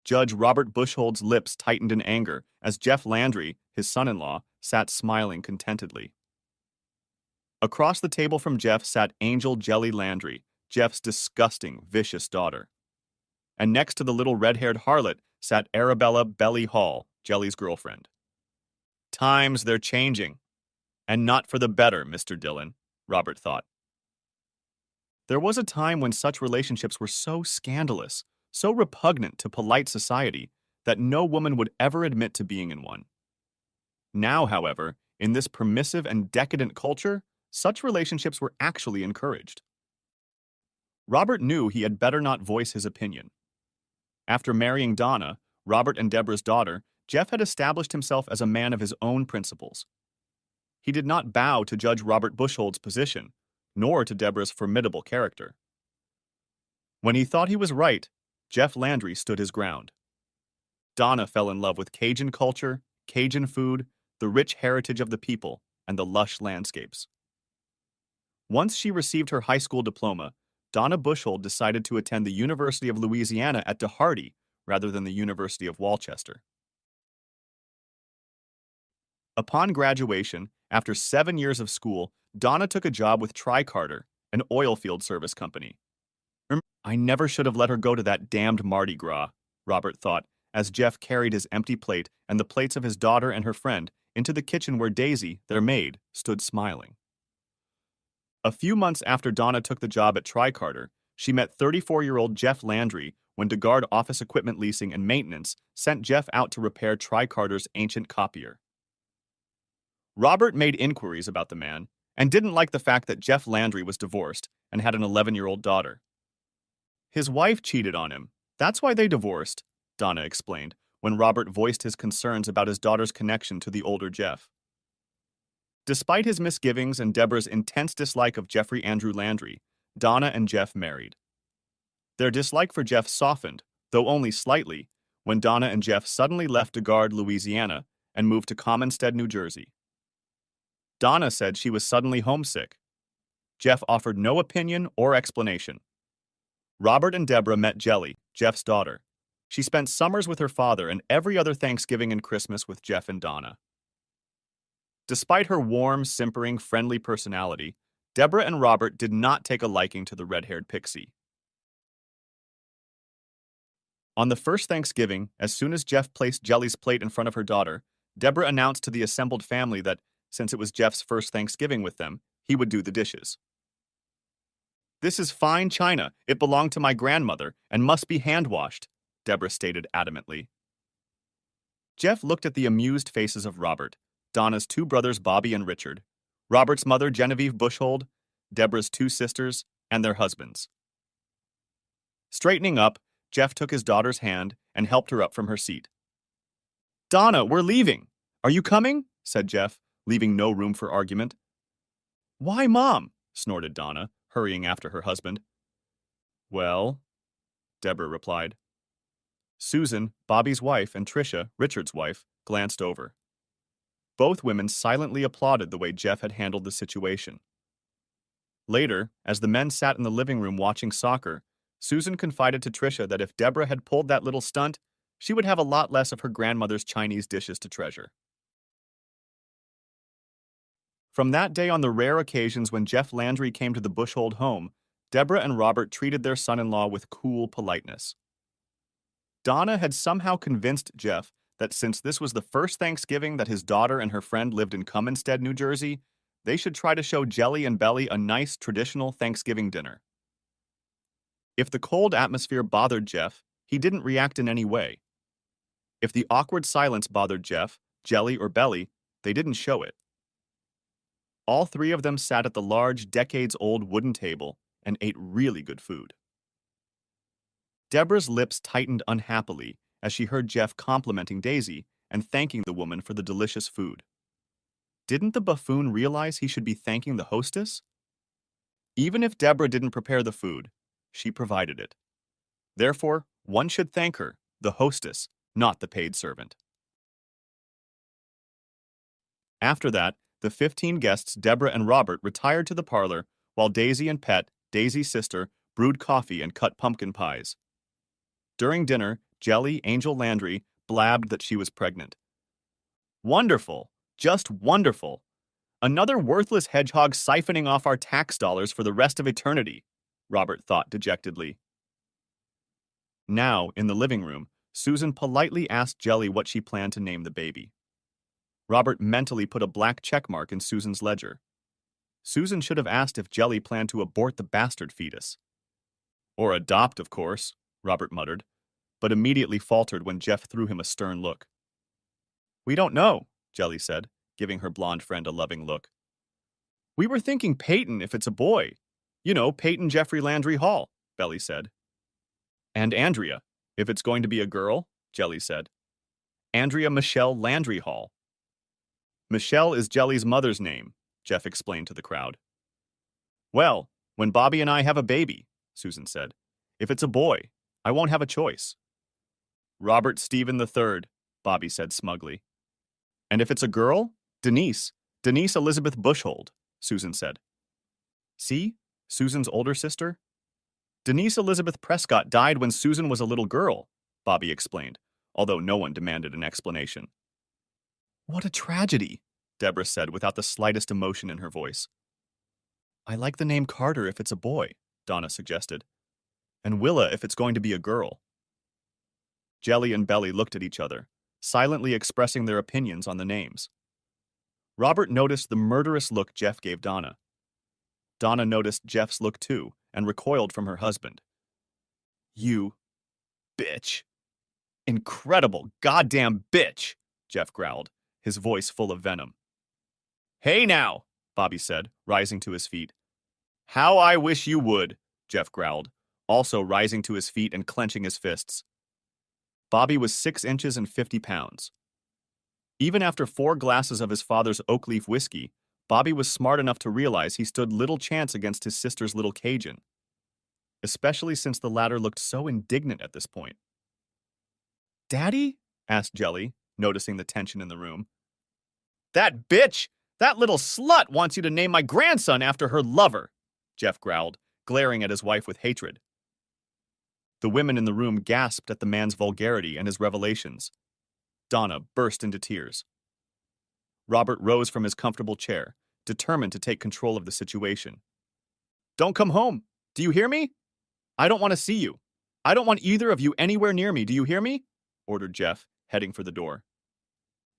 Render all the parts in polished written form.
Judge Robert Bushhold's lips tightened in anger as Jeff Landry, his son-in-law, sat smiling contentedly. Across the table from Jeff sat Angel Jelly Landry, Jeff's disgusting, vicious daughter. And next to the little red-haired harlot sat Arabella Belly Hall, Jelly's girlfriend. Times they're changing. And not for the better, Mr. Dillon, Robert thought. There was a time when such relationships were so scandalous, so repugnant to polite society, that no woman would ever admit to being in one. Now, however, in this permissive and decadent culture, such relationships were actually encouraged. Robert knew he had better not voice his opinion. After marrying Donna, Robert and Deborah's daughter, Jeff had established himself as a man of his own principles. He did not bow to Judge Robert Bushhold's position, nor to Deborah's formidable character. When he thought he was right, Jeff Landry stood his ground. Donna fell in love with Cajun culture, Cajun food, the rich heritage of the people, and the lush landscapes. Once she received her high school diploma, Donna Bushhold decided to attend the University of Louisiana at DeHardy rather than the University of Walchester. Upon graduation, after 7 years of school, Donna took a job with Tri-Carter, an oil field service company. I never should have let her go to that damned Mardi Gras, Robert thought, as Jeff carried his empty plate and the plates of his daughter and her friend into the kitchen where Daisy, their maid, stood smiling. A few months after Donna took the job at Tri-Carter, she met 34-year-old Jeff Landry when DeGard Office Equipment Leasing and Maintenance sent Jeff out to repair Tri-Carter's ancient copier. Robert made inquiries about the man and didn't like the fact that Jeff Landry was divorced and had an 11-year-old daughter. His wife cheated on him. That's why they divorced, Donna explained, when Robert voiced his concerns about his daughter's connection to the older Jeff. Despite his misgivings and Deborah's intense dislike of Jeffrey Andrew Landry, Donna and Jeff married. Their dislike for Jeff softened, though only slightly, when Donna and Jeff suddenly left DeGard, Louisiana, and moved to Commonstead, New Jersey. Donna said she was suddenly homesick. Jeff offered no opinion or explanation. Robert and Deborah met Jelly, Jeff's daughter. She spent summers with her father and every other Thanksgiving and Christmas with Jeff and Donna. Despite her warm, simpering, friendly personality, Deborah and Robert did not take a liking to the red-haired pixie. On the first Thanksgiving, as soon as Jeff placed Jelly's plate in front of her daughter, Deborah announced to the assembled family that, since it was Jeff's first Thanksgiving with them, he would do the dishes. "This is fine china. It belonged to my grandmother and must be hand-washed," Deborah stated adamantly. Jeff looked at the amused faces of Robert, Donna's two brothers Bobby and Richard, Robert's mother Genevieve Bushhold, Deborah's two sisters, and their husbands. Straightening up, Jeff took his daughter's hand and helped her up from her seat. "Donna, we're leaving. Are you coming?" said Jeff, leaving no room for argument. "Why, Mom?" snorted Donna, hurrying after her husband. "Well," Deborah replied. Susan, Bobby's wife, and Tricia, Richard's wife, glanced over. Both women silently applauded the way Jeff had handled the situation. Later, as the men sat in the living room watching soccer, Susan confided to Tricia that if Deborah had pulled that little stunt, she would have a lot less of her grandmother's Chinese dishes to treasure. From that day on the rare occasions when Jeff Landry came to the Bushhold home, Deborah and Robert treated their son-in-law with cool politeness. Donna had somehow convinced Jeff that since this was the first Thanksgiving that his daughter and her friend lived in Commonstead, New Jersey, they should try to show Jelly and Belly a nice, traditional Thanksgiving dinner. If the cold atmosphere bothered Jeff, he didn't react in any way. If the awkward silence bothered Jeff, Jelly, or Belly, they didn't show it. All three of them sat at the large, decades-old wooden table and ate really good food. Deborah's lips tightened unhappily as she heard Jeff complimenting Daisy and thanking the woman for the delicious food. Didn't the buffoon realize he should be thanking the hostess? Even if Deborah didn't prepare the food, she provided it. Therefore, one should thank her, the hostess, not the paid servant. After that, the 15 guests, Deborah and Robert, retired to the parlor while Daisy and Pet, Daisy's sister, brewed coffee and cut pumpkin pies. During dinner, Jelly, Angel Landry, blabbed that she was pregnant. Wonderful. Just wonderful. Another worthless hedgehog siphoning off our tax dollars for the rest of eternity, Robert thought dejectedly. Now, in the living room, Susan politely asked Jelly what she planned to name the baby. Robert mentally put a black check mark in Susan's ledger. Susan should have asked if Jelly planned to abort the bastard fetus. Or adopt, of course, Robert muttered, but immediately faltered when Jeff threw him a stern look. We don't know, Jelly said, giving her blonde friend a loving look. We were thinking Peyton if it's a boy. You know, Peyton Jeffrey Landry Hall, Belly said. And Andrea, if it's going to be a girl, Jelly said. Andrea Michelle Landry Hall. Michelle is Jelly's mother's name, Jeff explained to the crowd. Well, when Bobby and I have a baby, Susan said, if it's a boy, I won't have a choice. Robert Stephen III, Bobby said smugly. And if it's a girl, Denise Elizabeth Bushhold, Susan said. See, Susan's older sister? Denise Elizabeth Prescott died when Susan was a little girl, Bobby explained, although no one demanded an explanation. What a tragedy, Deborah said without the slightest emotion in her voice. I like the name Carter if it's a boy, Donna suggested. And Willa if it's going to be a girl. Jelly and Belly looked at each other, silently expressing their opinions on the names. Robert noticed the murderous look Jeff gave Donna. Donna noticed Jeff's look too and recoiled from her husband. You bitch. Incredible goddamn bitch, Jeff growled, his voice full of venom. Hey now, Bobby said, rising to his feet. How I wish you would, Jeff growled, also rising to his feet and clenching his fists. Bobby was 6 inches and 50 pounds. Even after 4 glasses of his father's oak leaf whiskey, Bobby was smart enough to realize he stood little chance against his sister's little Cajun, especially since the latter looked so indignant at this point. Daddy? Asked Jelly, noticing the tension in the room. That bitch! That little slut wants you to name my grandson after her lover, Jeff growled, glaring at his wife with hatred. The women in the room gasped at the man's vulgarity and his revelations. Donna burst into tears. Robert rose from his comfortable chair, determined to take control of the situation. Don't come home. Do you hear me? I don't want to see you. I don't want either of you anywhere near me. Do you hear me? Ordered Jeff, heading for the door.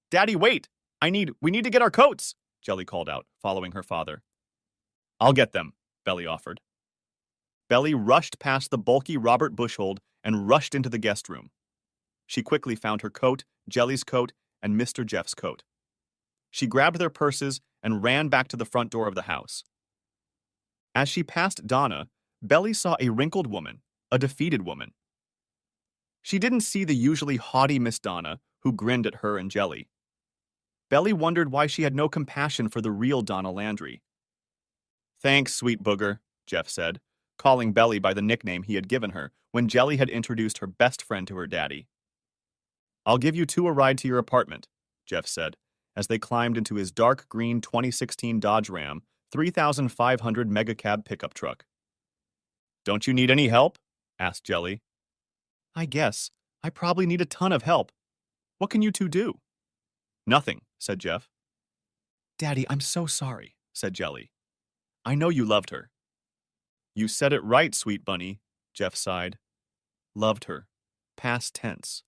Daddy, wait! We need to get our coats, Jelly called out, following her father. I'll get them, Belly offered. Belly rushed past the bulky Robert Bushhold and rushed into the guest room. She quickly found her coat, Jelly's coat, and Mr. Jeff's coat. She grabbed their purses and ran back to the front door of the house. As she passed Donna, Belly saw a wrinkled woman, a defeated woman. She didn't see the usually haughty Miss Donna, who grinned at her and Jelly. Belly wondered why she had no compassion for the real Donna Landry. Thanks, sweet booger, Jeff said, calling Belly by the nickname he had given her when Jelly had introduced her best friend to her daddy. I'll give you 2 a ride to your apartment, Jeff said, as they climbed into his dark green 2016 Dodge Ram 3500 megacab pickup truck. Don't you need any help? Asked Jelly. I guess. I probably need a ton of help. What can you 2 do? Nothing, said Jeff. Daddy, I'm so sorry, said Jelly. I know you loved her. You said it right, sweet bunny, Jeff sighed. Loved her. Past tense.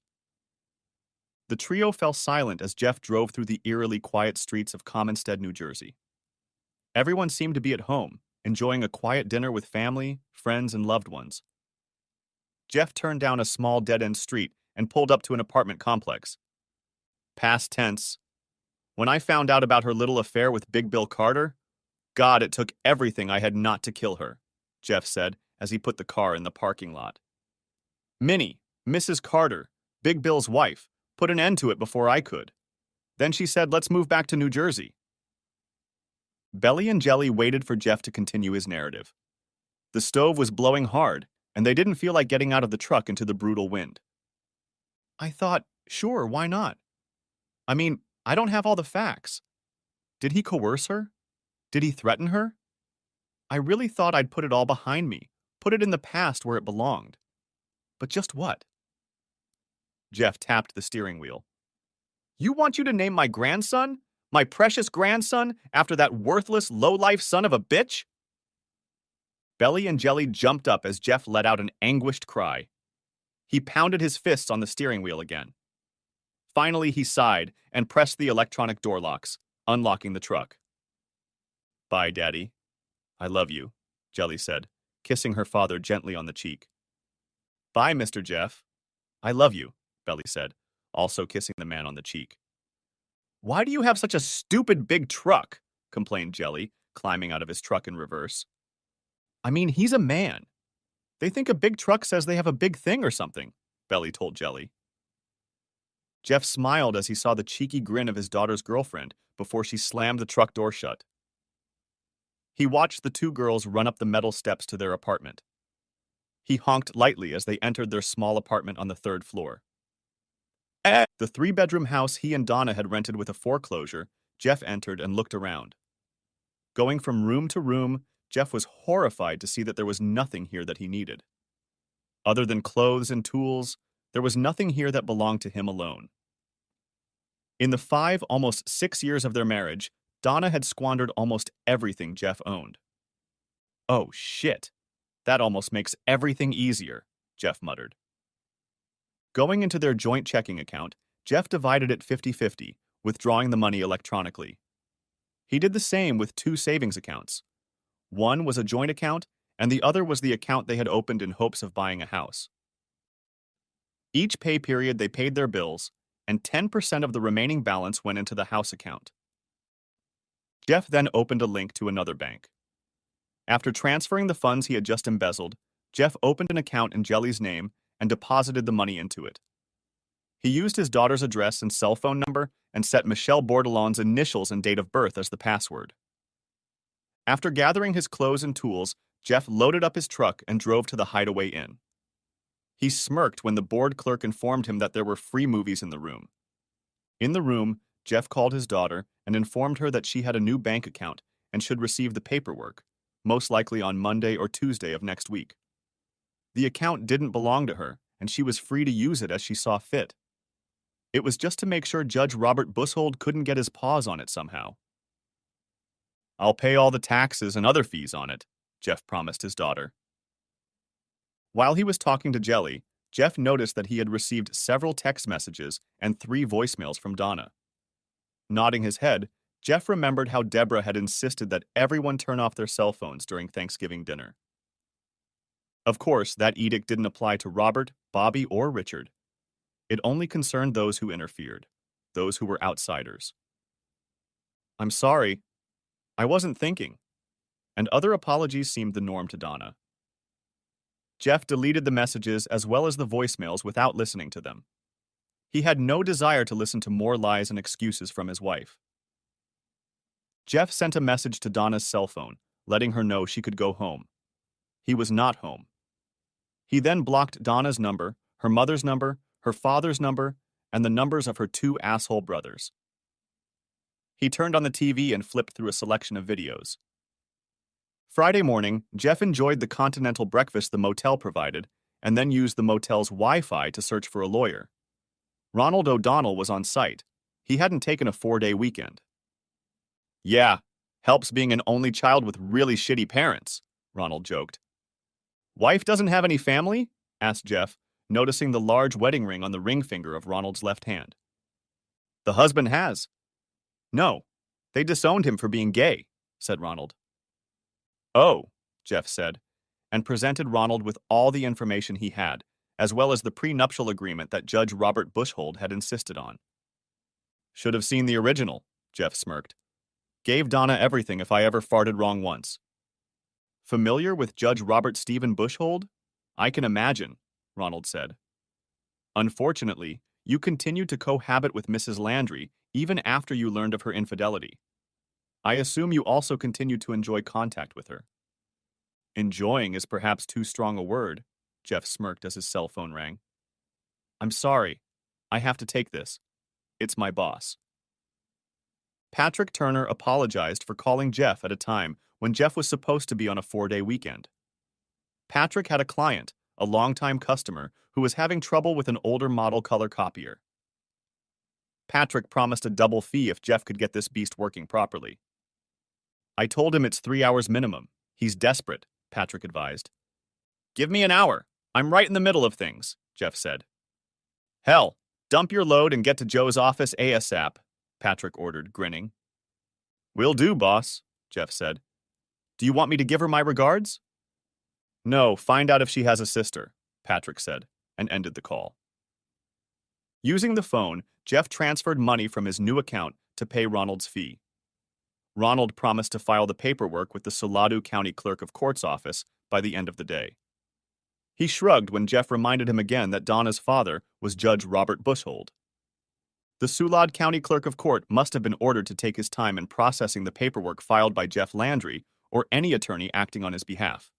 The trio fell silent as Jeff drove through the eerily quiet streets of Commonstead, New Jersey. Everyone seemed to be at home, enjoying a quiet dinner with family, friends, and loved ones. Jeff turned down a small dead-end street and pulled up to an apartment complex. Past tense. When I found out about her little affair with Big Bill Carter, God, it took everything I had not to kill her, Jeff said as he put the car in the parking lot. Minnie, Mrs. Carter, Big Bill's wife, put an end to it before I could. Then she said, let's move back to New Jersey. Belly and Jelly waited for Jeff to continue his narrative. The stove was blowing hard, and they didn't feel like getting out of the truck into the brutal wind. I thought, sure, why not? I mean, I don't have all the facts. Did he coerce her? Did he threaten her? I really thought I'd put it all behind me, put it in the past where it belonged. But just what? Jeff tapped the steering wheel. You want you to name my grandson? My precious grandson, after that worthless, low-life son of a bitch? Belly and Jelly jumped up as Jeff let out an anguished cry. He pounded his fists on the steering wheel again. Finally, he sighed and pressed the electronic door locks, unlocking the truck. Bye, Daddy. I love you, Jelly said, kissing her father gently on the cheek. Bye, Mr. Jeff. I love you, Belly said, also kissing the man on the cheek. Why do you have such a stupid big truck? Complained Jelly, climbing out of his truck in reverse. I mean, he's a man. They think a big truck says they have a big thing or something, Belly told Jelly. Jeff smiled as he saw the cheeky grin of his daughter's girlfriend before she slammed the truck door shut. He watched the two girls run up the metal steps to their apartment. He honked lightly as they entered their small apartment on the 3rd floor. At the 3-bedroom house he and Donna had rented with a foreclosure, Jeff entered and looked around. Going from room to room, Jeff was horrified to see that there was nothing here that he needed. Other than clothes and tools, there was nothing here that belonged to him alone. In the 5, almost 6 years of their marriage, Donna had squandered almost everything Jeff owned. Oh, shit. That almost makes everything easier, Jeff muttered. Going into their joint checking account, Jeff divided it 50-50, withdrawing the money electronically. He did the same with 2 savings accounts. One was a joint account, and the other was the account they had opened in hopes of buying a house. Each pay period they paid their bills, and 10% of the remaining balance went into the house account. Jeff then opened a link to another bank. After transferring the funds he had just embezzled, Jeff opened an account in Jelly's name and deposited the money into it. He used his daughter's address and cell phone number and set Michelle Bordelon's initials and date of birth as the password. After gathering his clothes and tools, Jeff loaded up his truck and drove to the Hideaway Inn. He smirked when the board clerk informed him that there were free movies in the room. In the room, Jeff called his daughter and informed her that she had a new bank account and should receive the paperwork, most likely on Monday or Tuesday of next week. The account didn't belong to her, and she was free to use it as she saw fit. It was just to make sure Judge Robert Bushold couldn't get his paws on it somehow. I'll pay all the taxes and other fees on it, Jeff promised his daughter. While he was talking to Jelly, Jeff noticed that he had received several text messages and 3 voicemails from Donna. Nodding his head, Jeff remembered how Deborah had insisted that everyone turn off their cell phones during Thanksgiving dinner. Of course, that edict didn't apply to Robert, Bobby, or Richard. It only concerned those who interfered, those who were outsiders. I'm sorry. I wasn't thinking. And other apologies seemed the norm to Donna. Jeff deleted the messages as well as the voicemails without listening to them. He had no desire to listen to more lies and excuses from his wife. Jeff sent a message to Donna's cell phone, letting her know she could go home. He was not home. He then blocked Donna's number, her mother's number, her father's number, and the numbers of her 2 asshole brothers. He turned on the TV and flipped through a selection of videos. Friday morning, Jeff enjoyed the continental breakfast the motel provided, and then used the motel's Wi-Fi to search for a lawyer. Ronald O'Donnell was on site. He hadn't taken a 4-day weekend. Yeah, helps being an only child with really shitty parents, Ronald joked. Wife doesn't have any family? Asked Jeff, noticing the large wedding ring on the ring finger of Ronald's left hand. The husband has. No, they disowned him for being gay, said Ronald. Oh, Jeff said, and presented Ronald with all the information he had, as well as the prenuptial agreement that Judge Robert Bushold had insisted on. Should have seen the original, Jeff smirked. Gave Donna everything if I ever farted wrong once. Familiar with Judge Robert Stephen Bushold? I can imagine, Ronald said. Unfortunately, you continued to cohabit with Mrs. Landry even after you learned of her infidelity. I assume you also continued to enjoy contact with her. Enjoying is perhaps too strong a word, Jeff smirked as his cell phone rang. I'm sorry. I have to take this. It's my boss. Patrick Turner apologized for calling Jeff at a time when Jeff was supposed to be on a 4-day weekend. Patrick had a client, a longtime customer who was having trouble with an older model color copier. Patrick promised a double fee if Jeff could get this beast working properly. I told him it's 3 hours minimum. He's desperate, Patrick advised. Give me an hour. I'm right in the middle of things, Jeff said. Hell, dump your load and get to Joe's office ASAP, Patrick ordered, grinning. Will do, boss, Jeff said. Do you want me to give her my regards? No, find out if she has a sister, Patrick said, and ended the call. Using the phone, Jeff transferred money from his new account to pay Ronald's fee. Ronald promised to file the paperwork with the Salado County Clerk of Court's office by the end of the day. He shrugged when Jeff reminded him again that Donna's father was Judge Robert Bushhold. The Salado County Clerk of Court must have been ordered to take his time in processing the paperwork filed by Jeff Landry or any attorney acting on his behalf.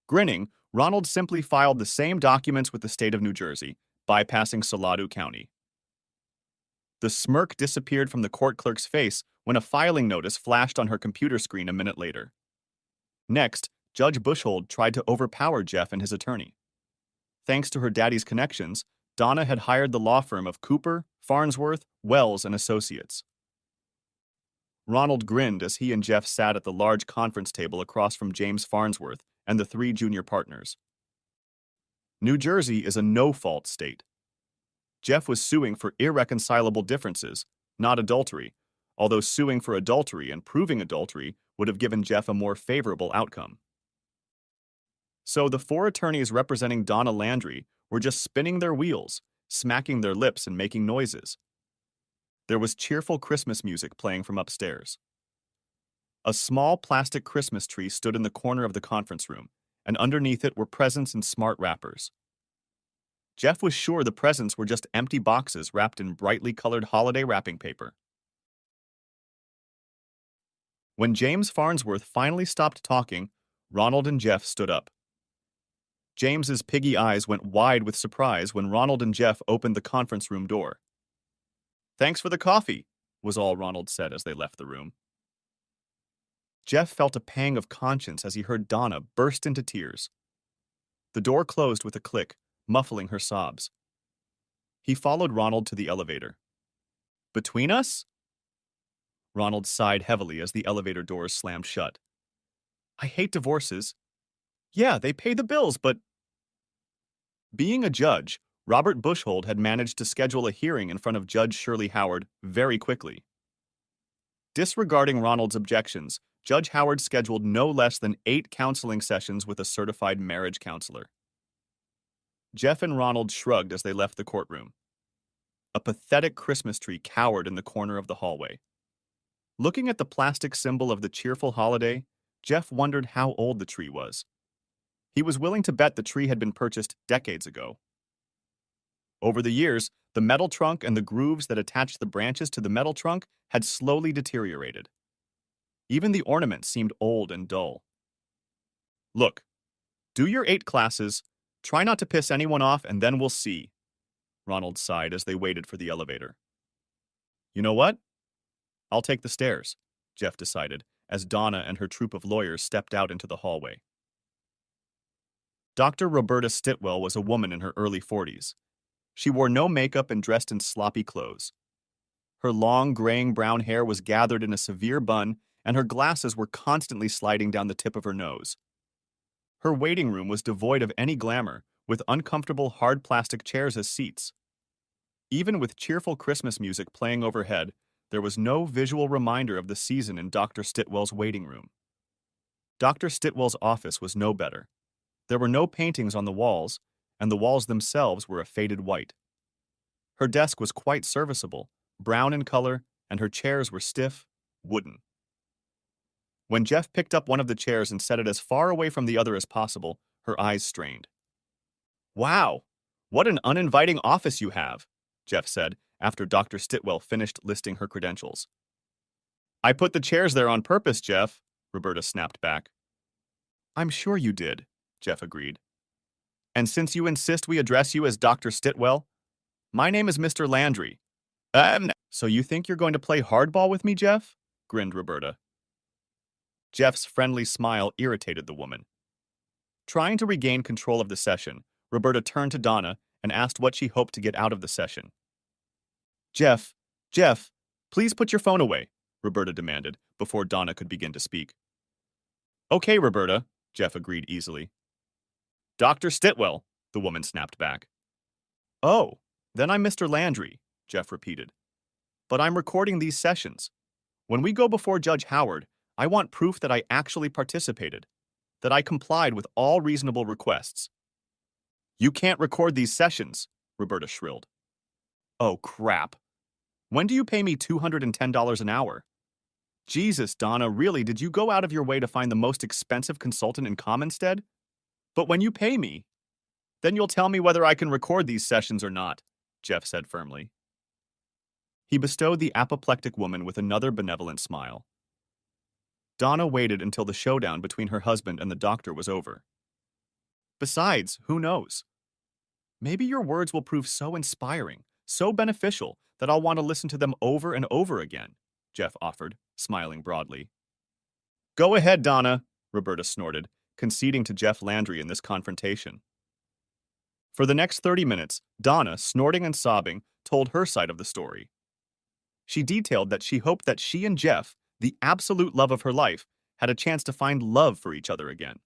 Grinning, Ronald simply filed the same documents with the state of New Jersey, bypassing Salado County. The smirk disappeared from the court clerk's face when a filing notice flashed on her computer screen a minute later. Next, Judge Bushhold tried to overpower Jeff and his attorney. Thanks to her daddy's connections, Donna had hired the law firm of Cooper, Farnsworth, Wells, and Associates. Ronald grinned as he and Jeff sat at the large conference table across from James Farnsworth and the 3 junior partners. New Jersey is a no-fault state. Jeff was suing for irreconcilable differences, not adultery, although suing for adultery and proving adultery would have given Jeff a more favorable outcome. So the 4 attorneys representing Donna Landry were just spinning their wheels, smacking their lips and making noises. There was cheerful Christmas music playing from upstairs. A small plastic Christmas tree stood in the corner of the conference room, and underneath it were presents in smart wrappers. Jeff was sure the presents were just empty boxes wrapped in brightly colored holiday wrapping paper. When James Farnsworth finally stopped talking, Ronald and Jeff stood up. James's piggy eyes went wide with surprise when Ronald and Jeff opened the conference room door. Thanks for the coffee, was all Ronald said as they left the room. Jeff felt a pang of conscience as he heard Donna burst into tears. The door closed with a click, muffling her sobs. He followed Ronald to the elevator. Between us? Ronald sighed heavily as the elevator doors slammed shut. I hate divorces. Yeah, they pay the bills, but... Being a judge, Robert Bushhold had managed to schedule a hearing in front of Judge Shirley Howard very quickly. Disregarding Ronald's objections, Judge Howard scheduled no less than 8 counseling sessions with a certified marriage counselor. Jeff and Ronald shrugged as they left the courtroom. A pathetic Christmas tree cowered in the corner of the hallway. Looking at the plastic symbol of the cheerful holiday, Jeff wondered how old the tree was. He was willing to bet the tree had been purchased decades ago. Over the years, the metal trunk and the grooves that attached the branches to the metal trunk had slowly deteriorated. Even the ornaments seemed old and dull. Look, do your 8 classes, try not to piss anyone off, and then we'll see, Ronald sighed as they waited for the elevator. You know what? I'll take the stairs, Jeff decided, as Donna and her troupe of lawyers stepped out into the hallway. Dr. Roberta Stitwell was a woman in her early 40s. She wore no makeup and dressed in sloppy clothes. Her long, graying brown hair was gathered in a severe bun, and her glasses were constantly sliding down the tip of her nose. Her waiting room was devoid of any glamour, with uncomfortable hard plastic chairs as seats. Even with cheerful Christmas music playing overhead, there was no visual reminder of the season in Dr. Stitwell's waiting room. Dr. Stitwell's office was no better. There were no paintings on the walls, and the walls themselves were a faded white. Her desk was quite serviceable, brown in color, and her chairs were stiff, wooden. When Jeff picked up one of the chairs and set it as far away from the other as possible, her eyes strained. Wow, what an uninviting office you have, Jeff said after Dr. Stitwell finished listing her credentials. I put the chairs there on purpose, Jeff, Roberta snapped back. I'm sure you did, Jeff agreed. And since you insist we address you as Dr. Stitwell, my name is Mr. Landry. So you think you're going to play hardball with me, Jeff? Grinned Roberta. Jeff's friendly smile irritated the woman. Trying to regain control of the session, Roberta turned to Donna and asked what she hoped to get out of the session. Jeff, Jeff, please put your phone away, Roberta demanded, before Donna could begin to speak. Okay, Roberta, Jeff agreed easily. Dr. Stitwell, the woman snapped back. Oh, then I'm Mr. Landry, Jeff repeated. But I'm recording these sessions. When we go before Judge Howard, I want proof that I actually participated, that I complied with all reasonable requests. You can't record these sessions, Roberta shrilled. Oh, crap. When do you pay me $210 an hour? Jesus, Donna, really, did you go out of your way to find the most expensive consultant in Commonstead? But when you pay me, then you'll tell me whether I can record these sessions or not, Jeff said firmly. He bestowed the apoplectic woman with another benevolent smile. Donna waited until the showdown between her husband and the doctor was over. Besides, who knows? Maybe your words will prove so inspiring, so beneficial, that I'll want to listen to them over and over again, Jeff offered, smiling broadly. Go ahead, Donna, Roberta snorted, conceding to Jeff Landry in this confrontation. For the next 30 minutes, Donna, snorting and sobbing, told her side of the story. She detailed that she hoped that she and Jeff, the absolute love of her life, had a chance to find love for each other again.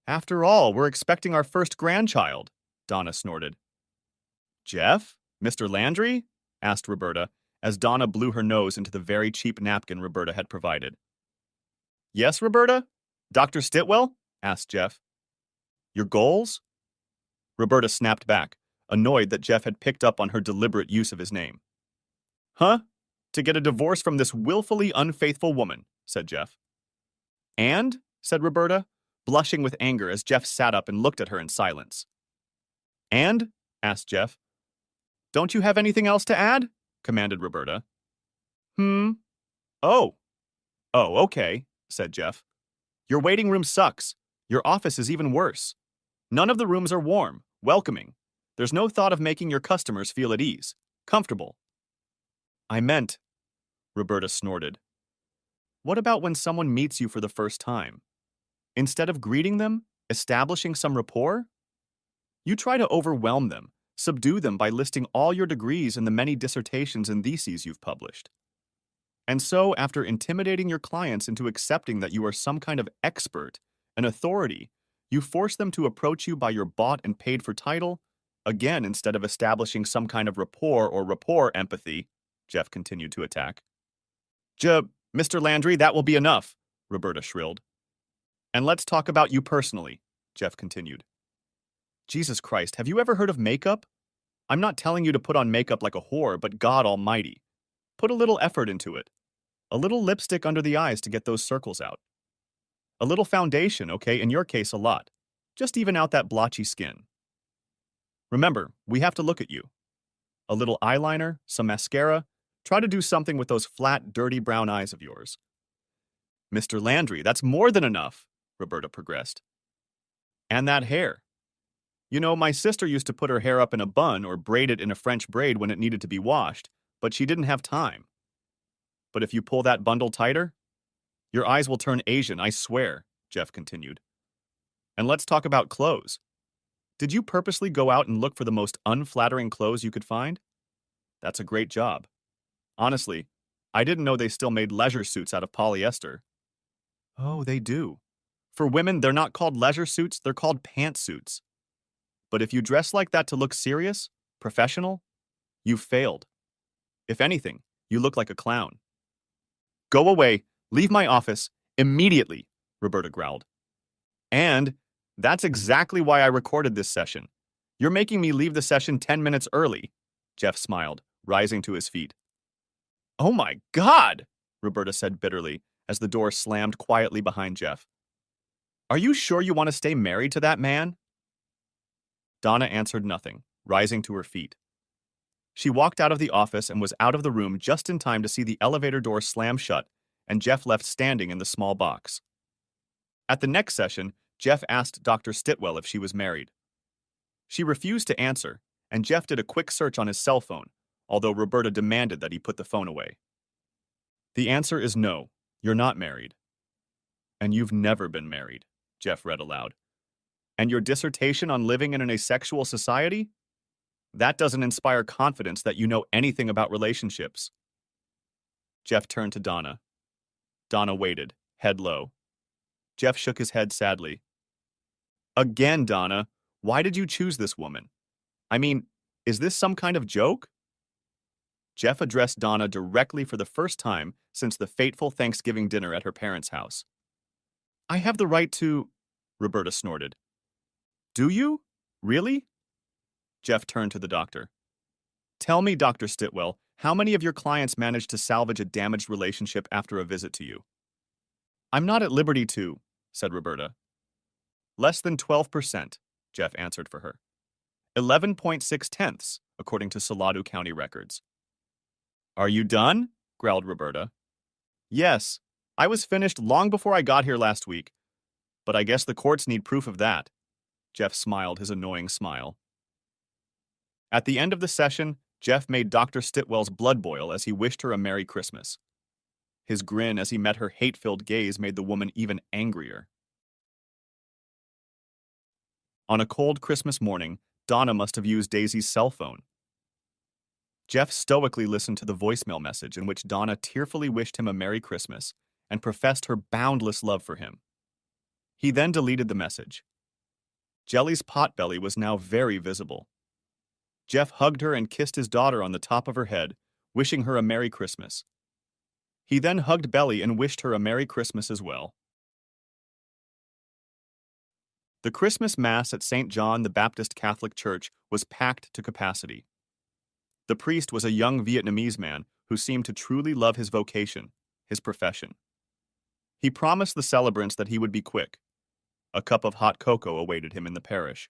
After all, we're expecting our first grandchild, Donna snorted. Jeff? Mr. Landry? Asked Roberta, as Donna blew her nose into the very cheap napkin Roberta had provided. Yes, Roberta? Dr. Stitwell? Asked Jeff. Your goals? Roberta snapped back, annoyed that Jeff had picked up on her deliberate use of his name. Huh? To get a divorce from this willfully unfaithful woman, said Jeff. And? Said Roberta, blushing with anger as Jeff sat up and looked at her in silence. And? Asked Jeff. Don't you have anything else to add? Commanded Roberta. Oh. Oh, okay, said Jeff. Your waiting room sucks. Your office is even worse. None of the rooms are warm, welcoming. There's no thought of making your customers feel at ease, comfortable. I meant, Roberta snorted. What about when someone meets you for the first time? Instead of greeting them, establishing some rapport? You try to overwhelm them, subdue them by listing all your degrees and the many dissertations and theses you've published. And so, after intimidating your clients into accepting that you are some kind of expert, an authority, you force them to approach you by your bought and paid for title, again instead of establishing some kind of rapport or rapport empathy, Jeff continued to attack. Mr. Landry, that will be enough, Roberta shrilled. And let's talk about you personally, Jeff continued. Jesus Christ, have you ever heard of makeup? I'm not telling you to put on makeup like a whore, but God almighty. Put a little effort into it. A little lipstick under the eyes to get those circles out. A little foundation, okay, in your case a lot. Just even out that blotchy skin. Remember, we have to look at you. A little eyeliner, some mascara. Try to do something with those flat, dirty brown eyes of yours. Mr. Landry, that's more than enough, Roberta progressed. And that hair. You know, my sister used to put her hair up in a bun or braid it in a French braid when it needed to be washed, but she didn't have time. But if you pull that bundle tighter, your eyes will turn Asian, I swear, Jeff continued. And let's talk about clothes. Did you purposely go out and look for the most unflattering clothes you could find? That's a great job. Honestly, I didn't know they still made leisure suits out of polyester. Oh, they do. For women, they're not called leisure suits, they're called pantsuits. But if you dress like that to look serious, professional, you've failed. If anything, you look like a clown. Go away, leave my office, immediately, Roberta growled. And that's exactly why I recorded this session. You're making me leave the session 10 minutes early, Jeff smiled, rising to his feet. Oh my God, Roberta said bitterly as the door slammed quietly behind Jeff. Are you sure you want to stay married to that man? Donna answered nothing, rising to her feet. She walked out of the office and was out of the room just in time to see the elevator door slam shut and Jeff left standing in the small box. At the next session, Jeff asked Dr. Stitwell if she was married. She refused to answer, and Jeff did a quick search on his cell phone, although Roberta demanded that he put the phone away. The answer is no, you're not married. And you've never been married, Jeff read aloud. And your dissertation on living in an asexual society? That doesn't inspire confidence that you know anything about relationships. Jeff turned to Donna. Donna waited, head low. Jeff shook his head sadly. Again, Donna, why did you choose this woman? I mean, is this some kind of joke? Jeff addressed Donna directly for the first time since the fateful Thanksgiving dinner at her parents' house. I have the right to... Roberta snorted. Do you? Really? Jeff turned to the doctor. Tell me, Dr. Stitwell, how many of your clients managed to salvage a damaged relationship after a visit to you? I'm not at liberty to, said Roberta. Less than 12%, Jeff answered for her. 11.6 tenths, according to Salado County records. Are you done? Growled Roberta. Yes, I was finished long before I got here last week. But I guess the courts need proof of that. Jeff smiled his annoying smile. At the end of the session, Jeff made Dr. Stitwell's blood boil as he wished her a Merry Christmas. His grin as he met her hate-filled gaze made the woman even angrier. On a cold Christmas morning, Donna must have used Daisy's cell phone. Jeff stoically listened to the voicemail message in which Donna tearfully wished him a Merry Christmas and professed her boundless love for him. He then deleted the message. Jelly's potbelly was now very visible. Jeff hugged her and kissed his daughter on the top of her head, wishing her a Merry Christmas. He then hugged Belly and wished her a Merry Christmas as well. The Christmas Mass at St. John the Baptist Catholic Church was packed to capacity. The priest was a young Vietnamese man who seemed to truly love his vocation, his profession. He promised the celebrants that he would be quick. A cup of hot cocoa awaited him in the parish.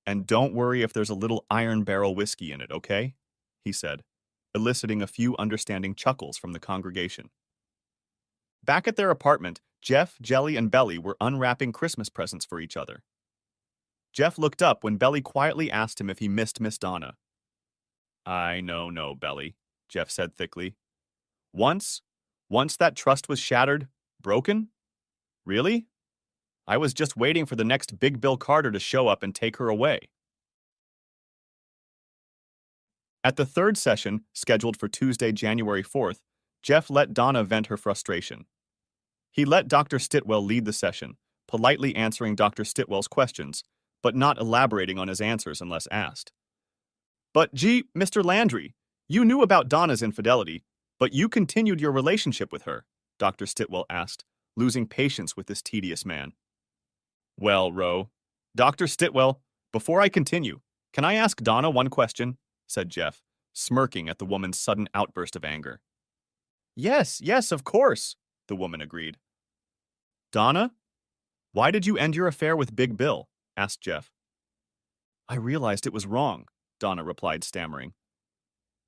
And don't worry if there's a little iron barrel whiskey in it, okay? He said, eliciting a few understanding chuckles from the congregation. Back at their apartment, Jeff, Jelly, and Belly were unwrapping Christmas presents for each other. Jeff looked up when Belly quietly asked him if he missed Miss Donna. I know, Belly, Jeff said thickly. Once that trust was shattered, broken? Really? I was just waiting for the next Big Bill Carter to show up and take her away. At the third session, scheduled for Tuesday, January 4th, Jeff let Donna vent her frustration. He let Dr. Stitwell lead the session, politely answering Dr. Stitwell's questions, but not elaborating on his answers unless asked. But gee, Mr. Landry, you knew about Donna's infidelity, but you continued your relationship with her, Dr. Stitwell asked, losing patience with this tedious man. Well, Dr. Stitwell, before I continue, can I ask Donna one question? Said Jeff, smirking at the woman's sudden outburst of anger. Yes, of course, the woman agreed. Donna, why did you end your affair with Big Bill? Asked Jeff. I realized it was wrong, Donna replied, stammering.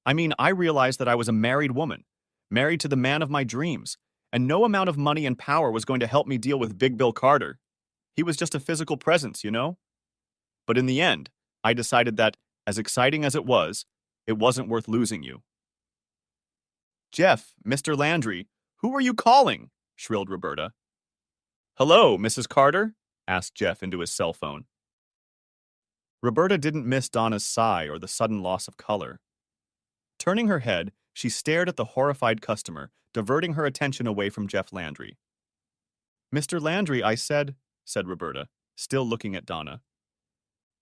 I realized that I was a married woman, married to the man of my dreams, and no amount of money and power was going to help me deal with Big Bill Carter. He was just a physical presence, you know? But in the end, I decided that, as exciting as it wasn't worth losing you. Jeff, Mr. Landry, who are you calling? Shrilled Roberta. Hello, Mrs. Carter? Asked Jeff into his cell phone. Roberta didn't miss Donna's sigh or the sudden loss of color. Turning her head, she stared at the horrified customer, diverting her attention away from Jeff Landry. Mr. Landry, I said Roberta, still looking at Donna.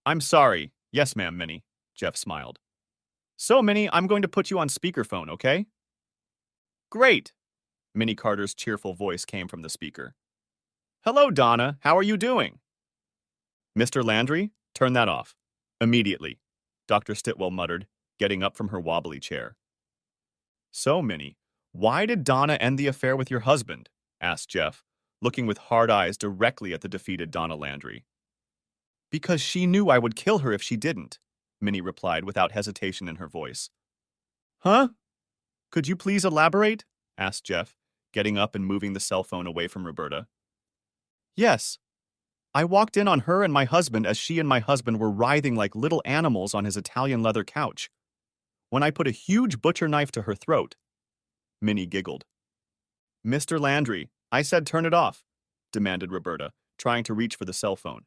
I'm sorry. Yes, ma'am, Minnie, Jeff smiled. So, Minnie, I'm going to put you on speakerphone, okay? Great! Minnie Carter's cheerful voice came from the speaker. Hello, Donna. How are you doing? Mr. Landry, turn that off. Immediately, Dr. Stitwell muttered, getting up from her wobbly chair. So, Minnie, why did Donna end the affair with your husband? Asked Jeff, looking with hard eyes directly at the defeated Donna Landry. Because she knew I would kill her if she didn't, Minnie replied without hesitation in her voice. Huh? Could you please elaborate? Asked Jeff, getting up and moving the cell phone away from Roberta. Yes. I walked in on her and my husband as she and my husband were writhing like little animals on his Italian leather couch. When I put a huge butcher knife to her throat. Minnie giggled. Mr. Landry, I said turn it off. demanded Roberta, trying to reach for the cell phone.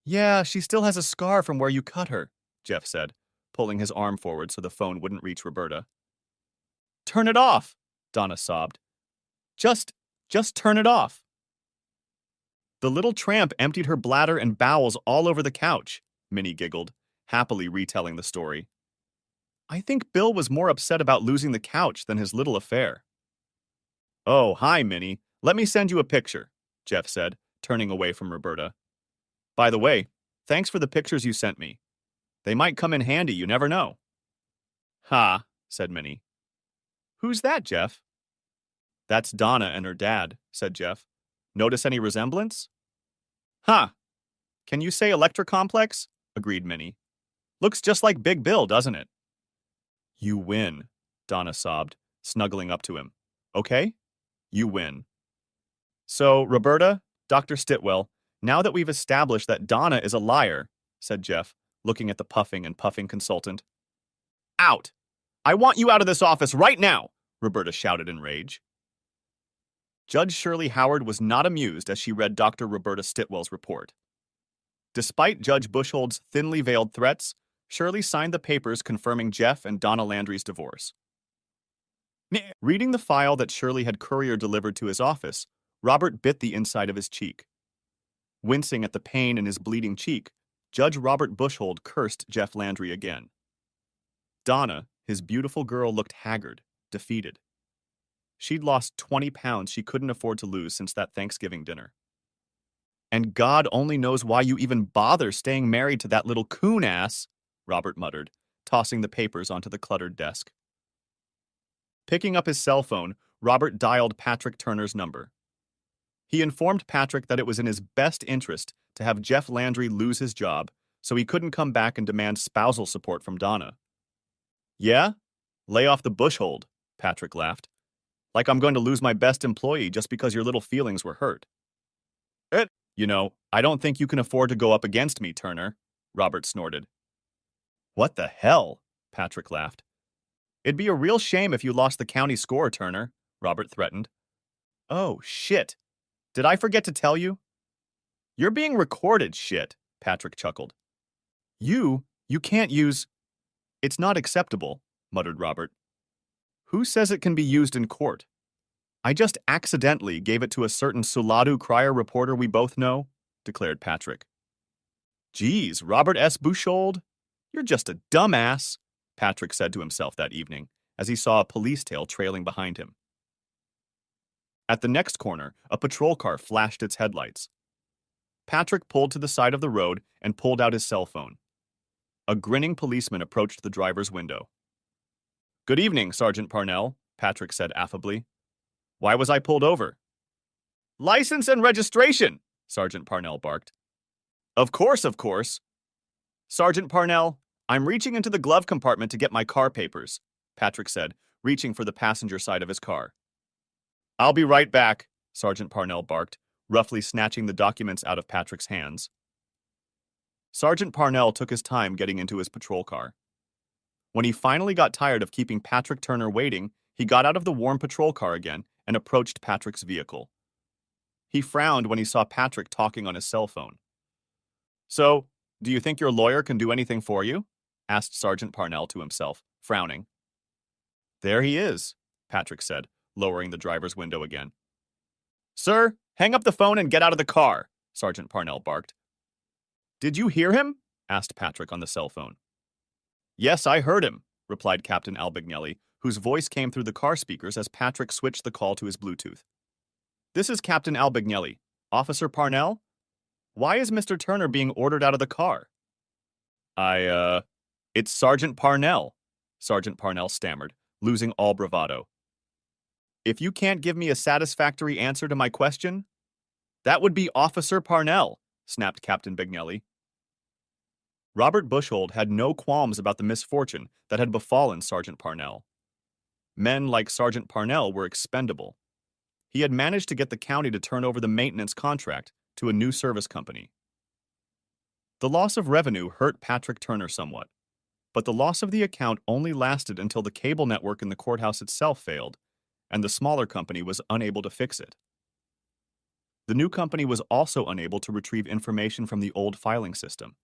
Yeah, she still has a scar from where you cut her, Jeff said, pulling his arm forward so the phone wouldn't reach Roberta. Turn it off, Donna sobbed. Just turn it off. The little tramp emptied her bladder and bowels all over the couch, Minnie giggled, happily retelling the story. I think Bill was more upset about losing the couch than his little affair. Oh, hi, Minnie. Let me send you a picture, Jeff said, turning away from Roberta. By the way, thanks for the pictures you sent me. They might come in handy, you never know. Ha, said Minnie. Who's that, Jeff? That's Donna and her dad, said Jeff. Notice any resemblance? Huh. Can you say electric complex? Agreed Minnie. Looks just like Big Bill, doesn't it? You win, Donna sobbed, snuggling up to him. Okay? You win. So, Roberta, Dr. Stitwell, now that we've established that Donna is a liar, said Jeff, looking at the puffing and puffing consultant. Out! I want you out of this office right now, Roberta shouted in rage. Judge Shirley Howard was not amused as she read Dr. Roberta Stitwell's report. Despite Judge Bushhold's thinly veiled threats, Shirley signed the papers confirming Jeff and Donna Landry's divorce. Reading the file that Shirley had courier delivered to his office, Robert bit the inside of his cheek. Wincing at the pain in his bleeding cheek, Judge Robert Bushhold cursed Jeff Landry again. Donna, his beautiful girl, looked haggard, defeated. She'd lost 20 pounds she couldn't afford to lose since that Thanksgiving dinner. And God only knows why you even bother staying married to that little coon-ass, Robert muttered, tossing the papers onto the cluttered desk. Picking up his cell phone, Robert dialed Patrick Turner's number. He informed Patrick that it was in his best interest to have Jeff Landry lose his job so he couldn't come back and demand spousal support from Donna. Yeah? Lay off the bushhold, Patrick laughed. Like I'm going to lose my best employee just because your little feelings were hurt. You know, I don't think you can afford to go up against me, Turner, Robert snorted. What the hell? Patrick laughed. It'd be a real shame if you lost the county score, Turner, Robert threatened. Oh, shit. Did I forget to tell you? You're being recorded, shit, Patrick chuckled. You can't use... It's not acceptable, muttered Robert. Who says it can be used in court? I just accidentally gave it to a certain Suladu Crier reporter we both know, declared Patrick. Geez, Robert S. Buchhold, you're just a dumbass, Patrick said to himself that evening as he saw a police tail trailing behind him. At the next corner, a patrol car flashed its headlights. Patrick pulled to the side of the road and pulled out his cell phone. A grinning policeman approached the driver's window. Good evening, Sergeant Parnell, Patrick said affably. Why was I pulled over? License and registration, Sergeant Parnell barked. Of course. Sergeant Parnell, I'm reaching into the glove compartment to get my car papers, Patrick said, reaching for the passenger side of his car. I'll be right back, Sergeant Parnell barked, roughly snatching the documents out of Patrick's hands. Sergeant Parnell took his time getting into his patrol car. When he finally got tired of keeping Patrick Turner waiting, he got out of the warm patrol car again and approached Patrick's vehicle. He frowned when he saw Patrick talking on his cell phone. So, do you think your lawyer can do anything for you? Asked Sergeant Parnell to himself, frowning. There he is, Patrick said, lowering the driver's window again. Sir, hang up the phone and get out of the car, Sergeant Parnell barked. Did you hear him? Asked Patrick on the cell phone. Yes, I heard him, replied Captain Albignelli, whose voice came through the car speakers as Patrick switched the call to his Bluetooth. This is Captain Albignelli. Officer Parnell? Why is Mr. Turner being ordered out of the car? It's Sergeant Parnell, Sergeant Parnell stammered, losing all bravado. If you can't give me a satisfactory answer to my question, that would be Officer Parnell, snapped Captain Bignelli. Robert Bushhold had no qualms about the misfortune that had befallen Sergeant Parnell. Men like Sergeant Parnell were expendable. He had managed to get the county to turn over the maintenance contract to a new service company. The loss of revenue hurt Patrick Turner somewhat, but the loss of the account only lasted until the cable network in the courthouse itself failed, and the smaller company was unable to fix it. The new company was also unable to retrieve information from the old filing system,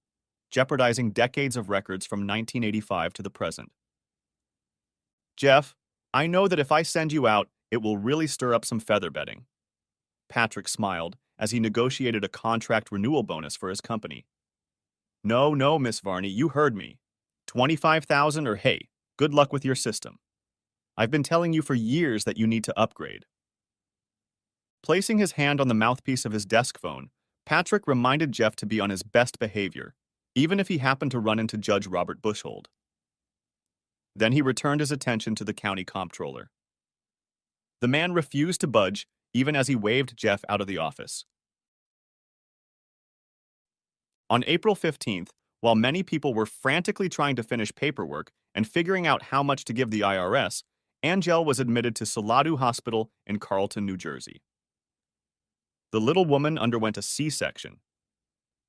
jeopardizing decades of records from 1985 to the present. Jeff, I know that if I send you out, it will really stir up some feather bedding. Patrick smiled as he negotiated a contract renewal bonus for his company. No, no, Miss Varney, you heard me. 25,000 or hey, good luck with your system. I've been telling you for years that you need to upgrade. Placing his hand on the mouthpiece of his desk phone, Patrick reminded Jeff to be on his best behavior, even if he happened to run into Judge Robert Bushhold. Then he returned his attention to the county comptroller. The man refused to budge, even as he waved Jeff out of the office. On April 15th, while many people were frantically trying to finish paperwork and figuring out how much to give the IRS, Angel was admitted to Saladu Hospital in Carlton, New Jersey. The little woman underwent a C-section.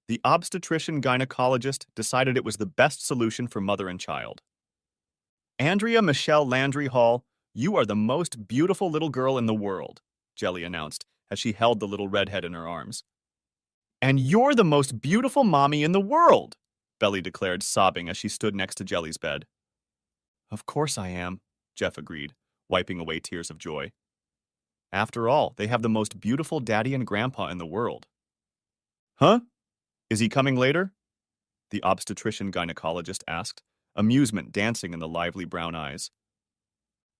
The obstetrician-gynecologist decided it was the best solution for mother and child. Andrea Michelle Landry Hall, you are the most beautiful little girl in the world, Jelly announced as she held the little redhead in her arms. And you're the most beautiful mommy in the world, Belly declared, sobbing as she stood next to Jelly's bed. Of course I am, Jeff agreed, wiping away tears of joy. After all, they have the most beautiful daddy and grandpa in the world. Huh? Is he coming later? The obstetrician-gynecologist asked, amusement dancing in the lively brown eyes.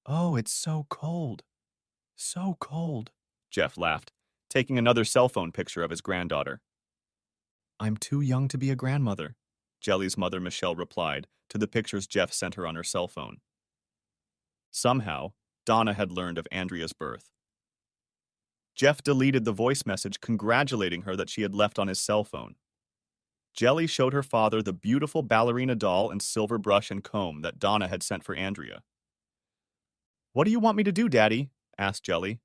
Oh, it's so cold. So cold, Jeff laughed, taking another cell phone picture of his granddaughter. I'm too young to be a grandmother, Jelly's mother Michelle replied to the pictures Jeff sent her on her cell phone. Somehow, Donna had learned of Andrea's birth. Jeff deleted the voice message congratulating her that she had left on his cell phone. Jelly showed her father the beautiful ballerina doll and silver brush and comb that Donna had sent for Andrea. What do you want me to do, Daddy? Asked Jelly.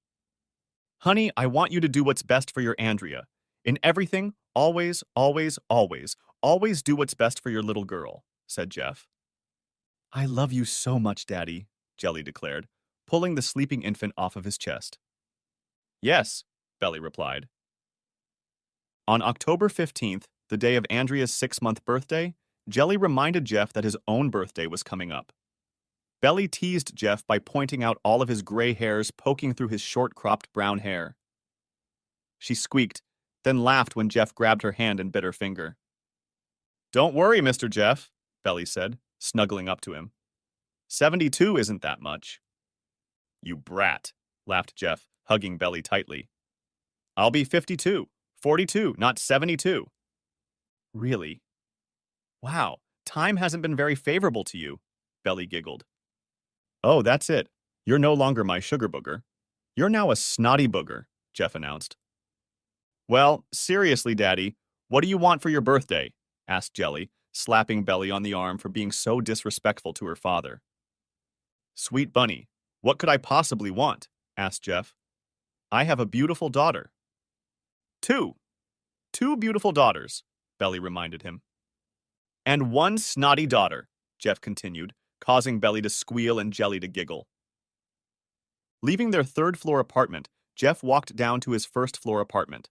Honey, I want you to do what's best for your Andrea. In everything, always, always, always, always do what's best for your little girl, said Jeff. I love you so much, Daddy, Jelly declared, pulling the sleeping infant off of his chest. Yes, Belly replied. On October 15th, the day of Andrea's 6-month birthday, Jelly reminded Jeff that his own birthday was coming up. Belly teased Jeff by pointing out all of his gray hairs poking through his short-cropped brown hair. She squeaked, then laughed when Jeff grabbed her hand and bit her finger. Don't worry, Mr. Jeff, Belly said, snuggling up to him. 72 isn't that much. You brat, laughed Jeff, hugging Belly tightly. I'll be 52, 42, not 72. Really? Wow, time hasn't been very favorable to you, Belly giggled. Oh, that's it. You're no longer my sugar booger. You're now a snotty booger, Jeff announced. Well, seriously, Daddy, what do you want for your birthday? Asked Jelly, slapping Belly on the arm for being so disrespectful to her father. Sweet bunny, what could I possibly want? Asked Jeff. I have a beautiful daughter. Two beautiful daughters, Belly reminded him. And one snotty daughter, Jeff continued, causing Belly to squeal and Jelly to giggle. Leaving their third-floor apartment, Jeff walked down to his first-floor apartment.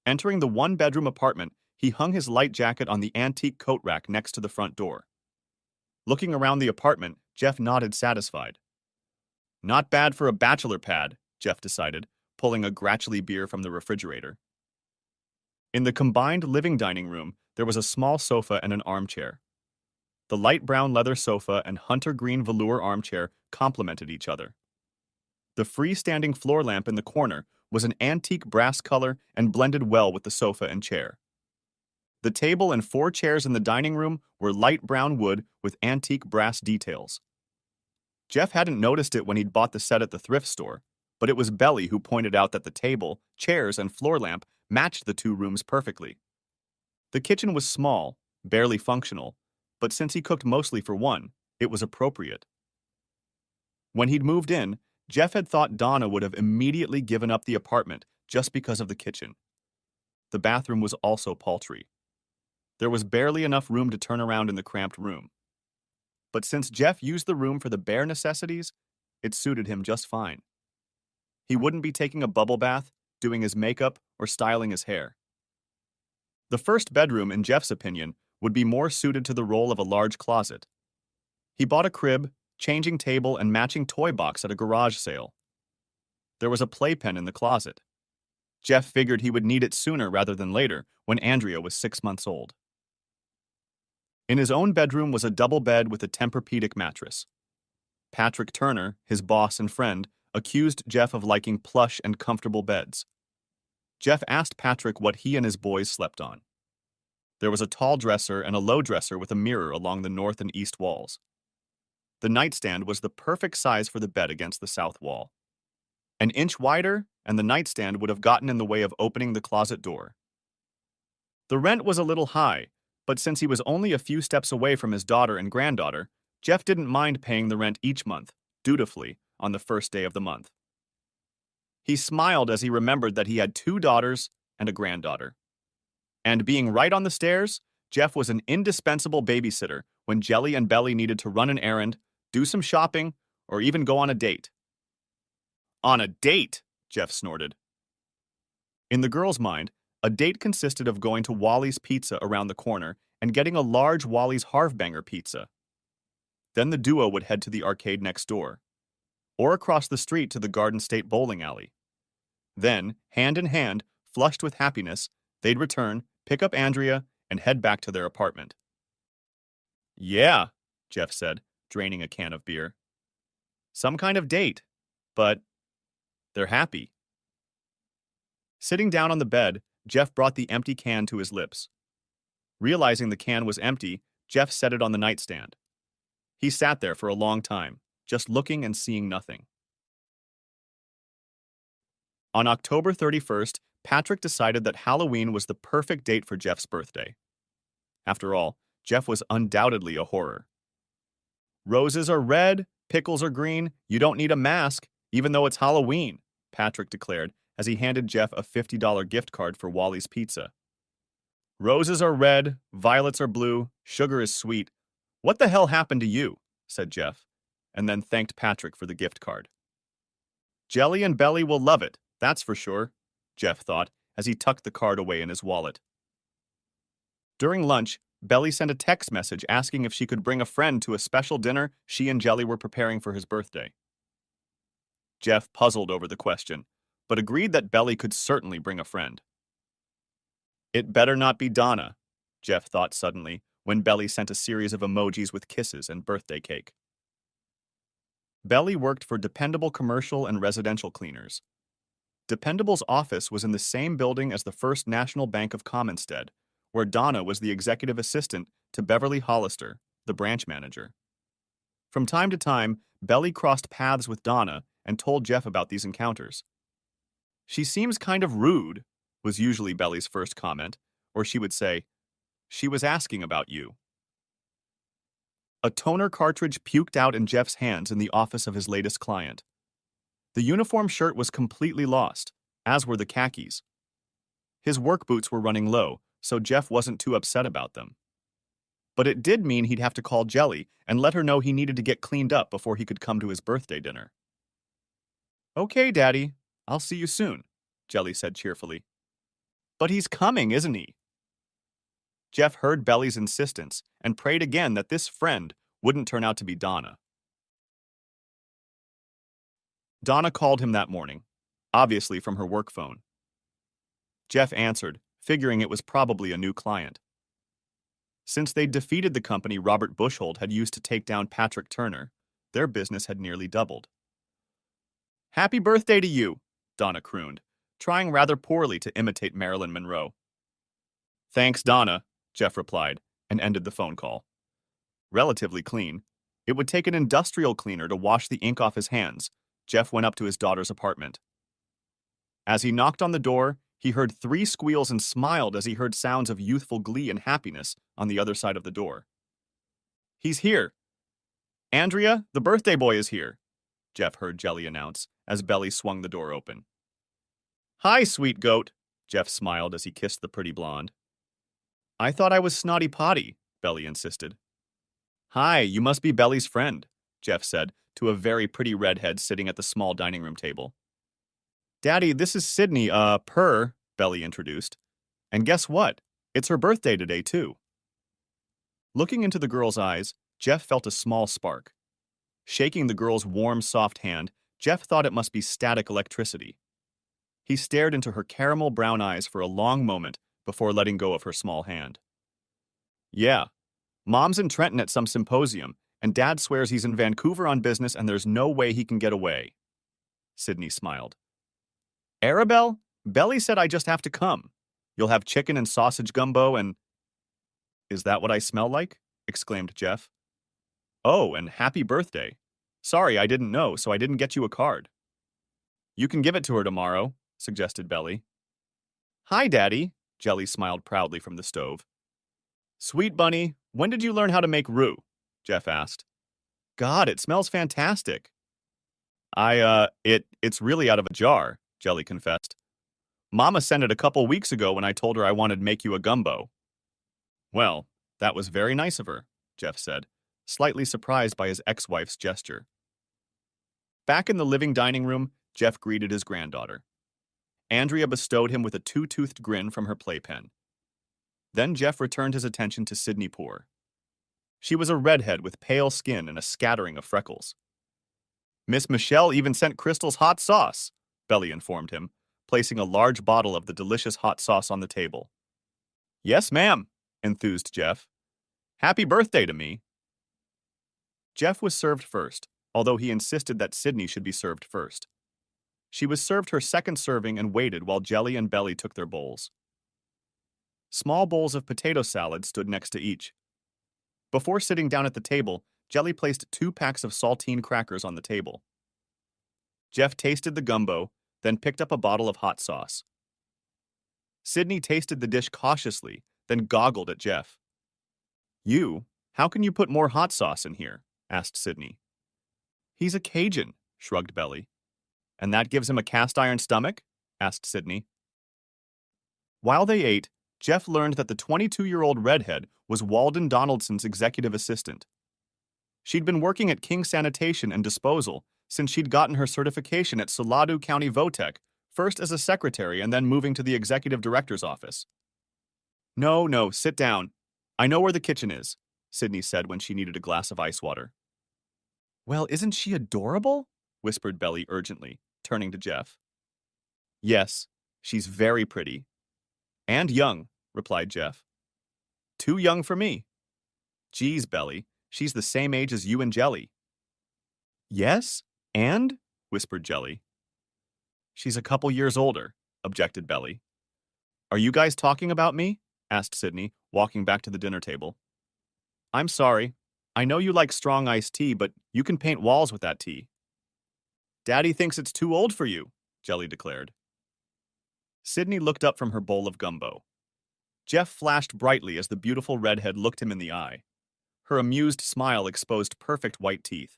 Entering the one-bedroom apartment, he hung his light jacket on the antique coat rack next to the front door. Looking around the apartment, Jeff nodded satisfied. Not bad for a bachelor pad, Jeff decided, pulling a Gratchely beer from the refrigerator. In the combined living-dining room, there was a small sofa and an armchair. The light brown leather sofa and hunter green velour armchair complemented each other. The freestanding floor lamp in the corner was an antique brass color and blended well with the sofa and chair. The table and 4 chairs in the dining room were light brown wood with antique brass details. Jeff hadn't noticed it when he'd bought the set at the thrift store, but it was Belly who pointed out that the table, chairs, and floor lamp matched the 2 rooms perfectly. The kitchen was small, barely functional, but since he cooked mostly for one, it was appropriate. When he'd moved in, Jeff had thought Donna would have immediately given up the apartment just because of the kitchen. The bathroom was also paltry. There was barely enough room to turn around in the cramped room. But since Jeff used the room for the bare necessities, it suited him just fine. He wouldn't be taking a bubble bath, doing his makeup, or styling his hair. The first bedroom, in Jeff's opinion, would be more suited to the role of a large closet. He bought a crib, changing table, and matching toy box at a garage sale. There was a playpen in the closet. Jeff figured he would need it sooner rather than later, when Andrea was 6 months old. In his own bedroom was a double bed with a Tempur-Pedic mattress. Patrick Turner, his boss and friend, accused Jeff of liking plush and comfortable beds. Jeff asked Patrick what he and his boys slept on. There was a tall dresser and a low dresser with a mirror along the north and east walls. The nightstand was the perfect size for the bed against the south wall. An inch wider, and the nightstand would have gotten in the way of opening the closet door. The rent was a little high, but since he was only a few steps away from his daughter and granddaughter, Jeff didn't mind paying the rent each month, dutifully, on the first day of the month. He smiled as he remembered that he had 2 daughters and a granddaughter. And being right on the stairs, Jeff was an indispensable babysitter when Jelly and Belly needed to run an errand, do some shopping, or even go on a date. On a date, Jeff snorted. In the girl's mind, a date consisted of going to Wally's Pizza around the corner and getting a large Wally's Harvbanger pizza. Then the duo would head to the arcade next door, or across the street to the Garden State bowling alley. Then, hand in hand, flushed with happiness, they'd return, pick up Andrea, and head back to their apartment. Yeah, Jeff said, draining a can of beer. Some kind of date, but they're happy. Sitting down on the bed, Jeff brought the empty can to his lips. Realizing the can was empty, Jeff set it on the nightstand. He sat there for a long time, just looking and seeing nothing. On October 31st, Patrick decided that Halloween was the perfect date for Jeff's birthday. After all, Jeff was undoubtedly a horror. Roses are red, pickles are green, you don't need a mask, even though it's Halloween, Patrick declared as he handed Jeff a $50 gift card for Wally's Pizza. Roses are red, violets are blue, sugar is sweet. What the hell happened to you? Said Jeff, and then thanked Patrick for the gift card. Jelly and Belly will love it, that's for sure, Jeff thought as he tucked the card away in his wallet. During lunch, Belly sent a text message asking if she could bring a friend to a special dinner she and Jelly were preparing for his birthday. Jeff puzzled over the question, but agreed that Belly could certainly bring a friend. It better not be Donna, Jeff thought suddenly, when Belly sent a series of emojis with kisses and birthday cake. Belly worked for Dependable Commercial and Residential Cleaners. Dependable's office was in the same building as the First National Bank of Commonstead, where Donna was the executive assistant to Beverly Hollister, the branch manager. From time to time, Belly crossed paths with Donna and told Jeff about these encounters. She seems kind of rude, was usually Belly's first comment, or she would say, she was asking about you. A toner cartridge puked out in Jeff's hands in the office of his latest client. The uniform shirt was completely lost, as were the khakis. His work boots were running low, so Jeff wasn't too upset about them. But it did mean he'd have to call Jelly and let her know he needed to get cleaned up before he could come to his birthday dinner. Okay, Daddy, I'll see you soon, Jelly said cheerfully. But he's coming, isn't he? Jeff heard Belly's insistence and prayed again that this friend wouldn't turn out to be Donna. Donna called him that morning, obviously from her work phone. Jeff answered, figuring it was probably a new client. Since they'd defeated the company Robert Buchholz had used to take down Patrick Turner, their business had nearly doubled. Happy birthday to you, Donna crooned, trying rather poorly to imitate Marilyn Monroe. Thanks, Donna, Jeff replied, and ended the phone call. Relatively clean, it would take an industrial cleaner to wash the ink off his hands. Jeff went up to his daughter's apartment. As he knocked on the door, he heard 3 squeals and smiled as he heard sounds of youthful glee and happiness on the other side of the door. He's here. Andrea, the birthday boy is here, Jeff heard Jelly announce as Belly swung the door open. Hi, sweet goat, Jeff smiled as he kissed the pretty blonde. I thought I was Snotty Potty, Belly insisted. Hi, you must be Belly's friend, Jeff said to a very pretty redhead sitting at the small dining room table. Daddy, this is Sydney, Belly introduced. And guess what? It's her birthday today, too. Looking into the girl's eyes, Jeff felt a small spark. Shaking the girl's warm, soft hand, Jeff thought it must be static electricity. He stared into her caramel brown eyes for a long moment before letting go of her small hand. Yeah, Mom's in Trenton at some symposium, and Dad swears he's in Vancouver on business and there's no way he can get away. Sydney smiled. Arabelle? Belly said I just have to come. You'll have chicken and sausage gumbo and... Is that what I smell like? Exclaimed Jeff. Oh, and happy birthday. Sorry, I didn't know, so I didn't get you a card. You can give it to her tomorrow, suggested Belly. Hi, Daddy, Jelly smiled proudly from the stove. Sweet Bunny, when did you learn how to make roux? Jeff asked. God, it smells fantastic. It's really out of a jar, Jelly confessed. Mama sent it a couple weeks ago when I told her I wanted to make you a gumbo. Well, that was very nice of her, Jeff said, slightly surprised by his ex-wife's gesture. Back in the living dining room, Jeff greeted his granddaughter. Andrea bestowed him with a two-toothed grin from her playpen. Then Jeff returned his attention to Sydney Poore. She was a redhead with pale skin and a scattering of freckles. Miss Michelle even sent Crystal's hot sauce, Belly informed him, placing a large bottle of the delicious hot sauce on the table. Yes, ma'am, enthused Jeff. Happy birthday to me. Jeff was served first, although he insisted that Sydney should be served first. She was served her second serving and waited while Jelly and Belly took their bowls. Small bowls of potato salad stood next to each. Before sitting down at the table, Jelly placed 2 packs of saltine crackers on the table. Jeff tasted the gumbo, then picked up a bottle of hot sauce. Sydney tasted the dish cautiously, then goggled at Jeff. How can you put more hot sauce in here? Asked Sydney. He's a Cajun, shrugged Belly. And that gives him a cast-iron stomach? Asked Sydney. While they ate, Jeff learned that the 22-year-old redhead was Walden Donaldson's executive assistant. She'd been working at King Sanitation and Disposal since she'd gotten her certification at Salado County Votech, first as a secretary and then moving to the executive director's office. No, sit down. I know where the kitchen is, Sydney said when she needed a glass of ice water. Well, isn't she adorable? Whispered Belly urgently, turning to Jeff. Yes, she's very pretty. And young, replied Jeff. Too young for me. Geez, Belly, she's the same age as you and Jelly. Yes? And? Whispered Jelly. She's a couple years older, objected Belly. Are you guys talking about me? Asked Sydney, walking back to the dinner table. I'm sorry. I know you like strong iced tea, but you can paint walls with that tea. Daddy thinks it's too old for you, Jelly declared. Sydney looked up from her bowl of gumbo. Jeff flashed brightly as the beautiful redhead looked him in the eye. Her amused smile exposed perfect white teeth.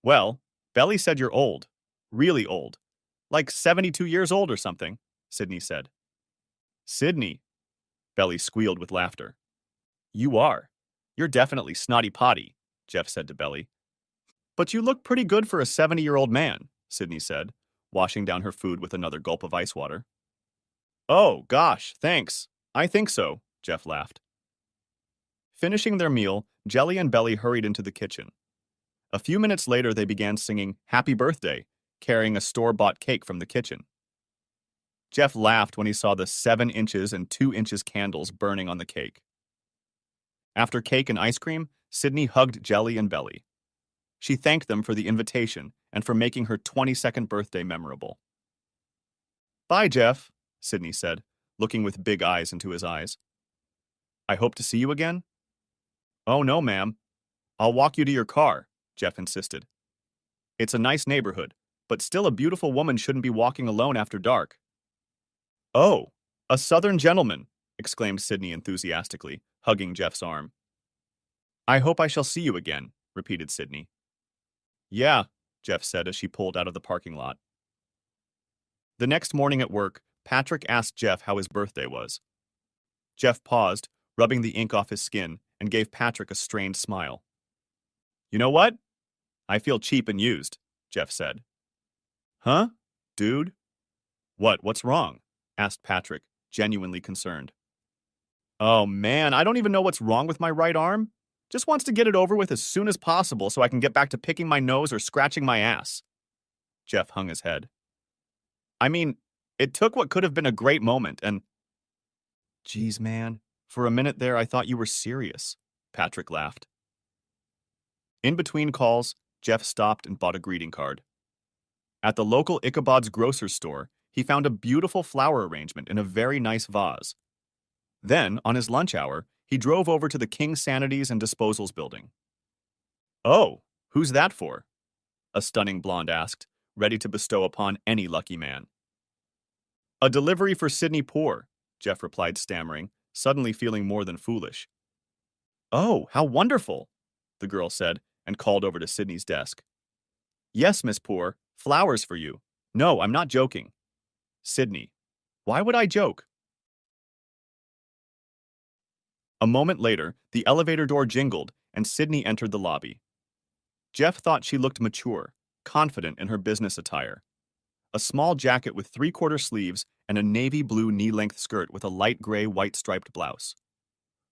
Well, Belly said you're old. Really old. Like 72 years old or something, Sydney said. Sydney, Belly squealed with laughter. You are. You're definitely snotty potty, Jeff said to Belly. But you look pretty good for a 70-year-old man, Sydney said, washing down her food with another gulp of ice water. Oh, gosh, thanks. I think so, Jeff laughed. Finishing their meal, Jelly and Belly hurried into the kitchen. A few minutes later, they began singing Happy Birthday, carrying a store-bought cake from the kitchen. Jeff laughed when he saw the 7 inches and 2 inches candles burning on the cake. After cake and ice cream, Sydney hugged Jelly and Belly. She thanked them for the invitation and for making her 22nd birthday memorable. Bye, Jeff, Sydney said, looking with big eyes into his eyes. I hope to see you again? Oh, no, ma'am. I'll walk you to your car, Jeff insisted. It's a nice neighborhood, but still a beautiful woman shouldn't be walking alone after dark. Oh, a southern gentleman, exclaimed Sydney enthusiastically, hugging Jeff's arm. I hope I shall see you again, repeated Sydney. Yeah, Jeff said as she pulled out of the parking lot. The next morning at work, Patrick asked Jeff how his birthday was. Jeff paused, rubbing the ink off his skin, and gave Patrick a strained smile. You know what? I feel cheap and used, Jeff said. Huh? Dude? What's wrong? Asked Patrick, genuinely concerned. Oh man, I don't even know what's wrong with my right arm. Just wants to get it over with as soon as possible so I can get back to picking my nose or scratching my ass. Jeff hung his head. I mean, it took what could have been a great moment and. Geez, man. For a minute there, I thought you were serious. Patrick laughed. In between calls, Jeff stopped and bought a greeting card. At the local Ichabod's grocery store, he found a beautiful flower arrangement in a very nice vase. Then, on his lunch hour, he drove over to the King Sanities and Disposals building. Oh, who's that for? A stunning blonde asked, ready to bestow upon any lucky man. A delivery for Sidney Poor, Jeff replied, stammering, suddenly feeling more than foolish. Oh, how wonderful, the girl said, and called over to Sidney's desk. Yes, Miss Poor, flowers for you. No, I'm not joking. Sidney, why would I joke? A moment later, the elevator door jingled, and Sidney entered the lobby. Jeff thought she looked mature, confident in her business attire. A small jacket with three-quarter sleeves and a navy blue knee-length skirt with a light gray white striped blouse.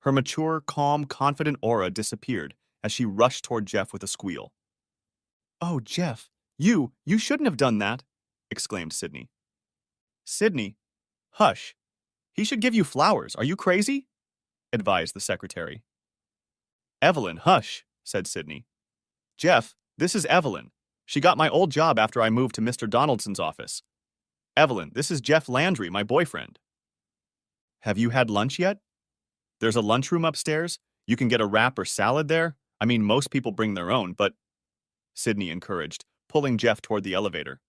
Her mature, calm, confident aura disappeared as she rushed toward Jeff with a squeal. Oh, Jeff, you shouldn't have done that, exclaimed Sidney. Sidney, hush. He should give you flowers. Are you crazy? Advised the secretary. Evelyn, hush, said Sidney. Jeff, this is Evelyn. She got my old job after I moved to Mr. Donaldson's office. Evelyn, this is Jeff Landry, my boyfriend. Have you had lunch yet? There's a lunchroom upstairs. You can get a wrap or salad there. I mean, most people bring their own, but... Sidney encouraged, pulling Jeff toward the elevator.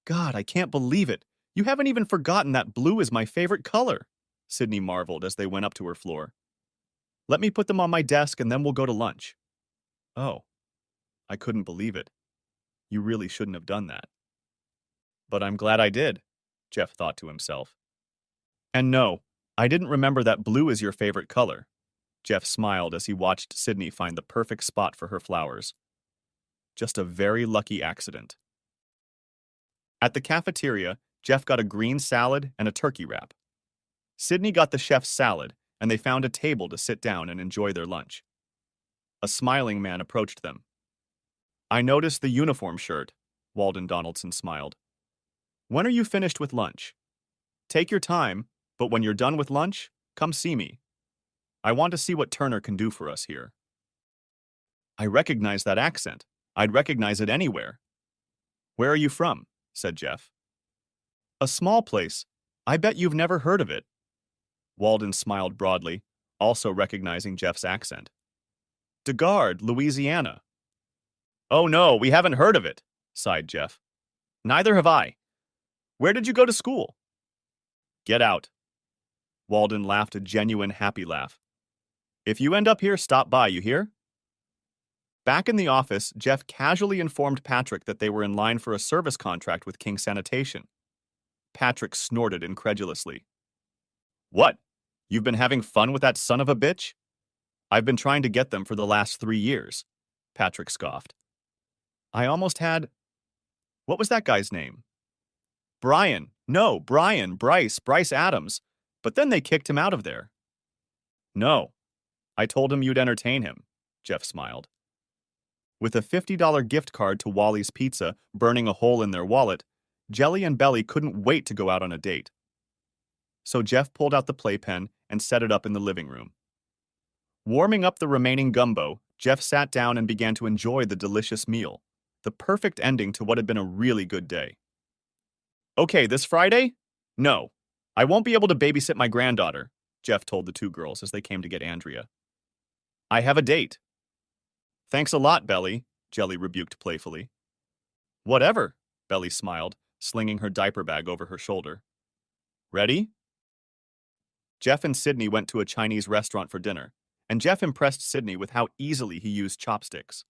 God, I can't believe it. You haven't even forgotten that blue is my favorite color, Sidney marveled as they went up to her floor. Let me put them on my desk and then we'll go to lunch. Oh, I couldn't believe it. You really shouldn't have done that. But I'm glad I did, Jeff thought to himself. And no, I didn't remember that blue is your favorite color. Jeff smiled as he watched Sidney find the perfect spot for her flowers. Just a very lucky accident. At the cafeteria, Jeff got a green salad and a turkey wrap. Sidney got the chef's salad, and they found a table to sit down and enjoy their lunch. A smiling man approached them. I noticed the uniform shirt, Walden Donaldson smiled. When are you finished with lunch? Take your time, but when you're done with lunch, come see me. I want to see what Turner can do for us here. I recognize that accent. I'd recognize it anywhere. Where are you from? Said Jeff. A small place. I bet you've never heard of it. Walden smiled broadly, also recognizing Jeff's accent. DeGard, Louisiana. Oh no, we haven't heard of it, sighed Jeff. Neither have I. Where did you go to school? Get out. Walden laughed a genuine happy laugh. If you end up here, stop by, you hear? Back in the office, Jeff casually informed Patrick that they were in line for a service contract with King Sanitation. Patrick snorted incredulously. What? You've been having fun with that son of a bitch? I've been trying to get them for the last 3 years, Patrick scoffed. I almost had... What was that guy's name? Brian. No, Bryce Adams. But then they kicked him out of there. No. I told him you'd entertain him, Jeff smiled. With a $50 gift card to Wally's Pizza burning a hole in their wallet, Jelly and Belly couldn't wait to go out on a date. So Jeff pulled out the playpen and set it up in the living room. Warming up the remaining gumbo, Jeff sat down and began to enjoy the delicious meal, the perfect ending to what had been a really good day. Okay, this Friday? No, I won't be able to babysit my granddaughter, Jeff told the two girls as they came to get Andrea. I have a date. Thanks a lot, Belly, Jelly rebuked playfully. Whatever, Belly smiled, slinging her diaper bag over her shoulder. Ready? Jeff and Sidney went to a Chinese restaurant for dinner, and Jeff impressed Sidney with how easily he used chopsticks.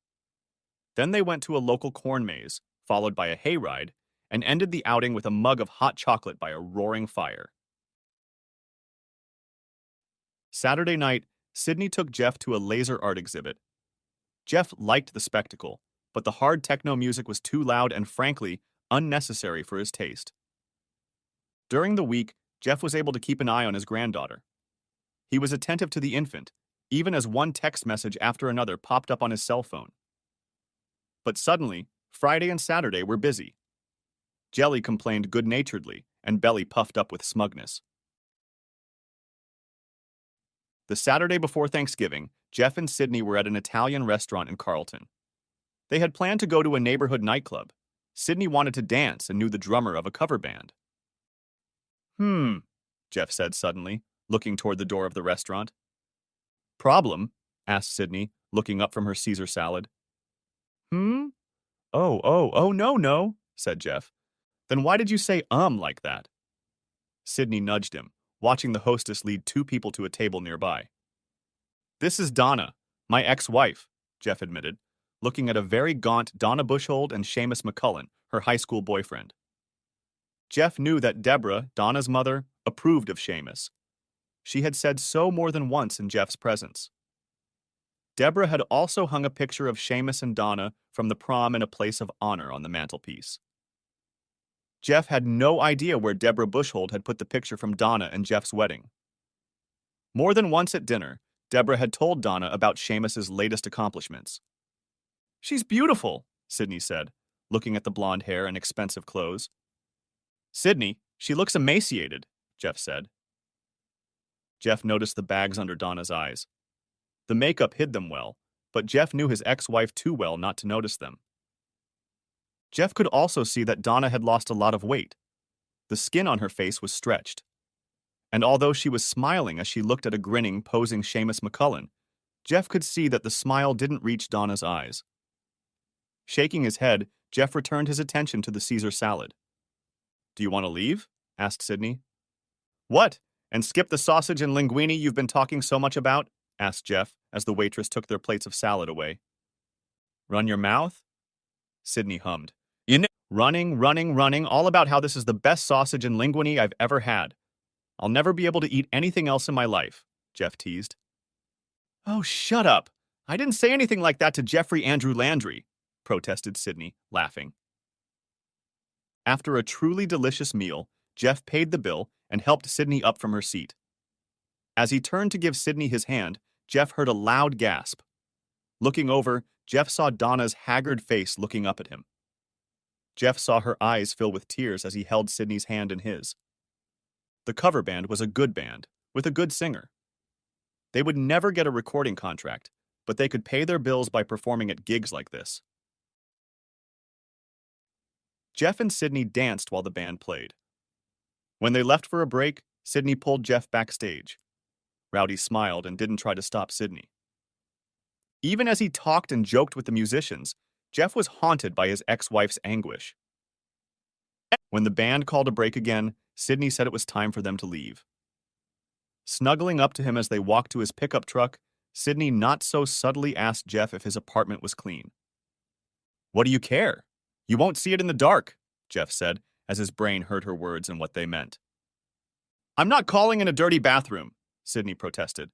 Then they went to a local corn maze, followed by a hayride, and ended the outing with a mug of hot chocolate by a roaring fire. Saturday night, Sidney took Jeff to a laser art exhibit. Jeff liked the spectacle, but the hard techno music was too loud and, frankly, unnecessary for his taste. During the week, Jeff was able to keep an eye on his granddaughter. He was attentive to the infant, even as one text message after another popped up on his cell phone. But suddenly, Friday and Saturday were busy. Jelly complained good-naturedly, and Belly puffed up with smugness. The Saturday before Thanksgiving, Jeff and Sydney were at an Italian restaurant in Carlton. They had planned to go to a neighborhood nightclub. Sydney wanted to dance and knew the drummer of a cover band. Jeff said suddenly, looking toward the door of the restaurant. Problem? Asked Sydney, looking up from her Caesar salad. Oh, no, said Jeff. Then why did you say like that? Sydney nudged him, watching the hostess lead two people to a table nearby. This is Donna, my ex-wife, Jeff admitted, looking at a very gaunt Donna Bushhold and Seamus McCullen, her high school boyfriend. Jeff knew that Deborah, Donna's mother, approved of Seamus. She had said so more than once in Jeff's presence. Deborah had also hung a picture of Seamus and Donna from the prom in a place of honor on the mantelpiece. Jeff had no idea where Deborah Bushhold had put the picture from Donna and Jeff's wedding. More than once at dinner, Deborah had told Donna about Seamus's latest accomplishments. She's beautiful, Sydney said, looking at the blonde hair and expensive clothes. Sydney, she looks emaciated, Jeff said. Jeff noticed the bags under Donna's eyes. The makeup hid them well, but Jeff knew his ex-wife too well not to notice them. Jeff could also see that Donna had lost a lot of weight. The skin on her face was stretched. And although she was smiling as she looked at a grinning, posing Seamus McCullen, Jeff could see that the smile didn't reach Donna's eyes. Shaking his head, Jeff returned his attention to the Caesar salad. Do you want to leave? Asked Sydney. What? And skip the sausage and linguine you've been talking so much about? Asked Jeff, as the waitress took their plates of salad away. Run your mouth? Sydney hummed. Running, all about how this is the best sausage and linguine I've ever had. I'll never be able to eat anything else in my life, Jeff teased. Oh, shut up. I didn't say anything like that to Jeffrey Andrew Landry, protested Sydney, laughing. After a truly delicious meal, Jeff paid the bill and helped Sydney up from her seat. As he turned to give Sydney his hand, Jeff heard a loud gasp. Looking over, Jeff saw Donna's haggard face looking up at him. Jeff saw her eyes fill with tears as he held Sydney's hand in his. The cover band was a good band, with a good singer. They would never get a recording contract, but they could pay their bills by performing at gigs like this. Jeff and Sydney danced while the band played. When they left for a break, Sydney pulled Jeff backstage. Rowdy smiled and didn't try to stop Sydney. Even as he talked and joked with the musicians, Jeff was haunted by his ex-wife's anguish. When the band called a break again, Sydney said it was time for them to leave. Snuggling up to him as they walked to his pickup truck, Sydney not so subtly asked Jeff if his apartment was clean. What do you care? You won't see it in the dark, Jeff said, as his brain heard her words and what they meant. I'm not calling in a dirty bathroom, Sydney protested.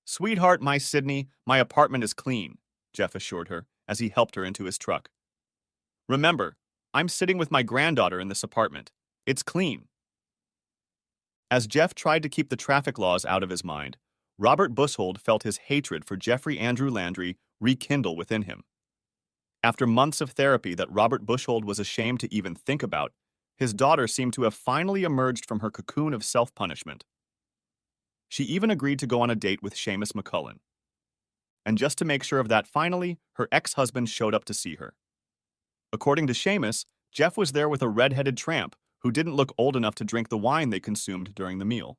Sweetheart, my Sydney, my apartment is clean, Jeff assured her as he helped her into his truck. Remember, I'm sitting with my granddaughter in this apartment. It's clean. As Jeff tried to keep the traffic laws out of his mind, Robert Bushhold felt his hatred for Jeffrey Andrew Landry rekindle within him. After months of therapy that Robert Bushhold was ashamed to even think about, his daughter seemed to have finally emerged from her cocoon of self-punishment. She even agreed to go on a date with Seamus McCullen. And just to make sure of that finally, her ex-husband showed up to see her. According to Seamus, Jeff was there with a red-headed tramp who didn't look old enough to drink the wine they consumed during the meal.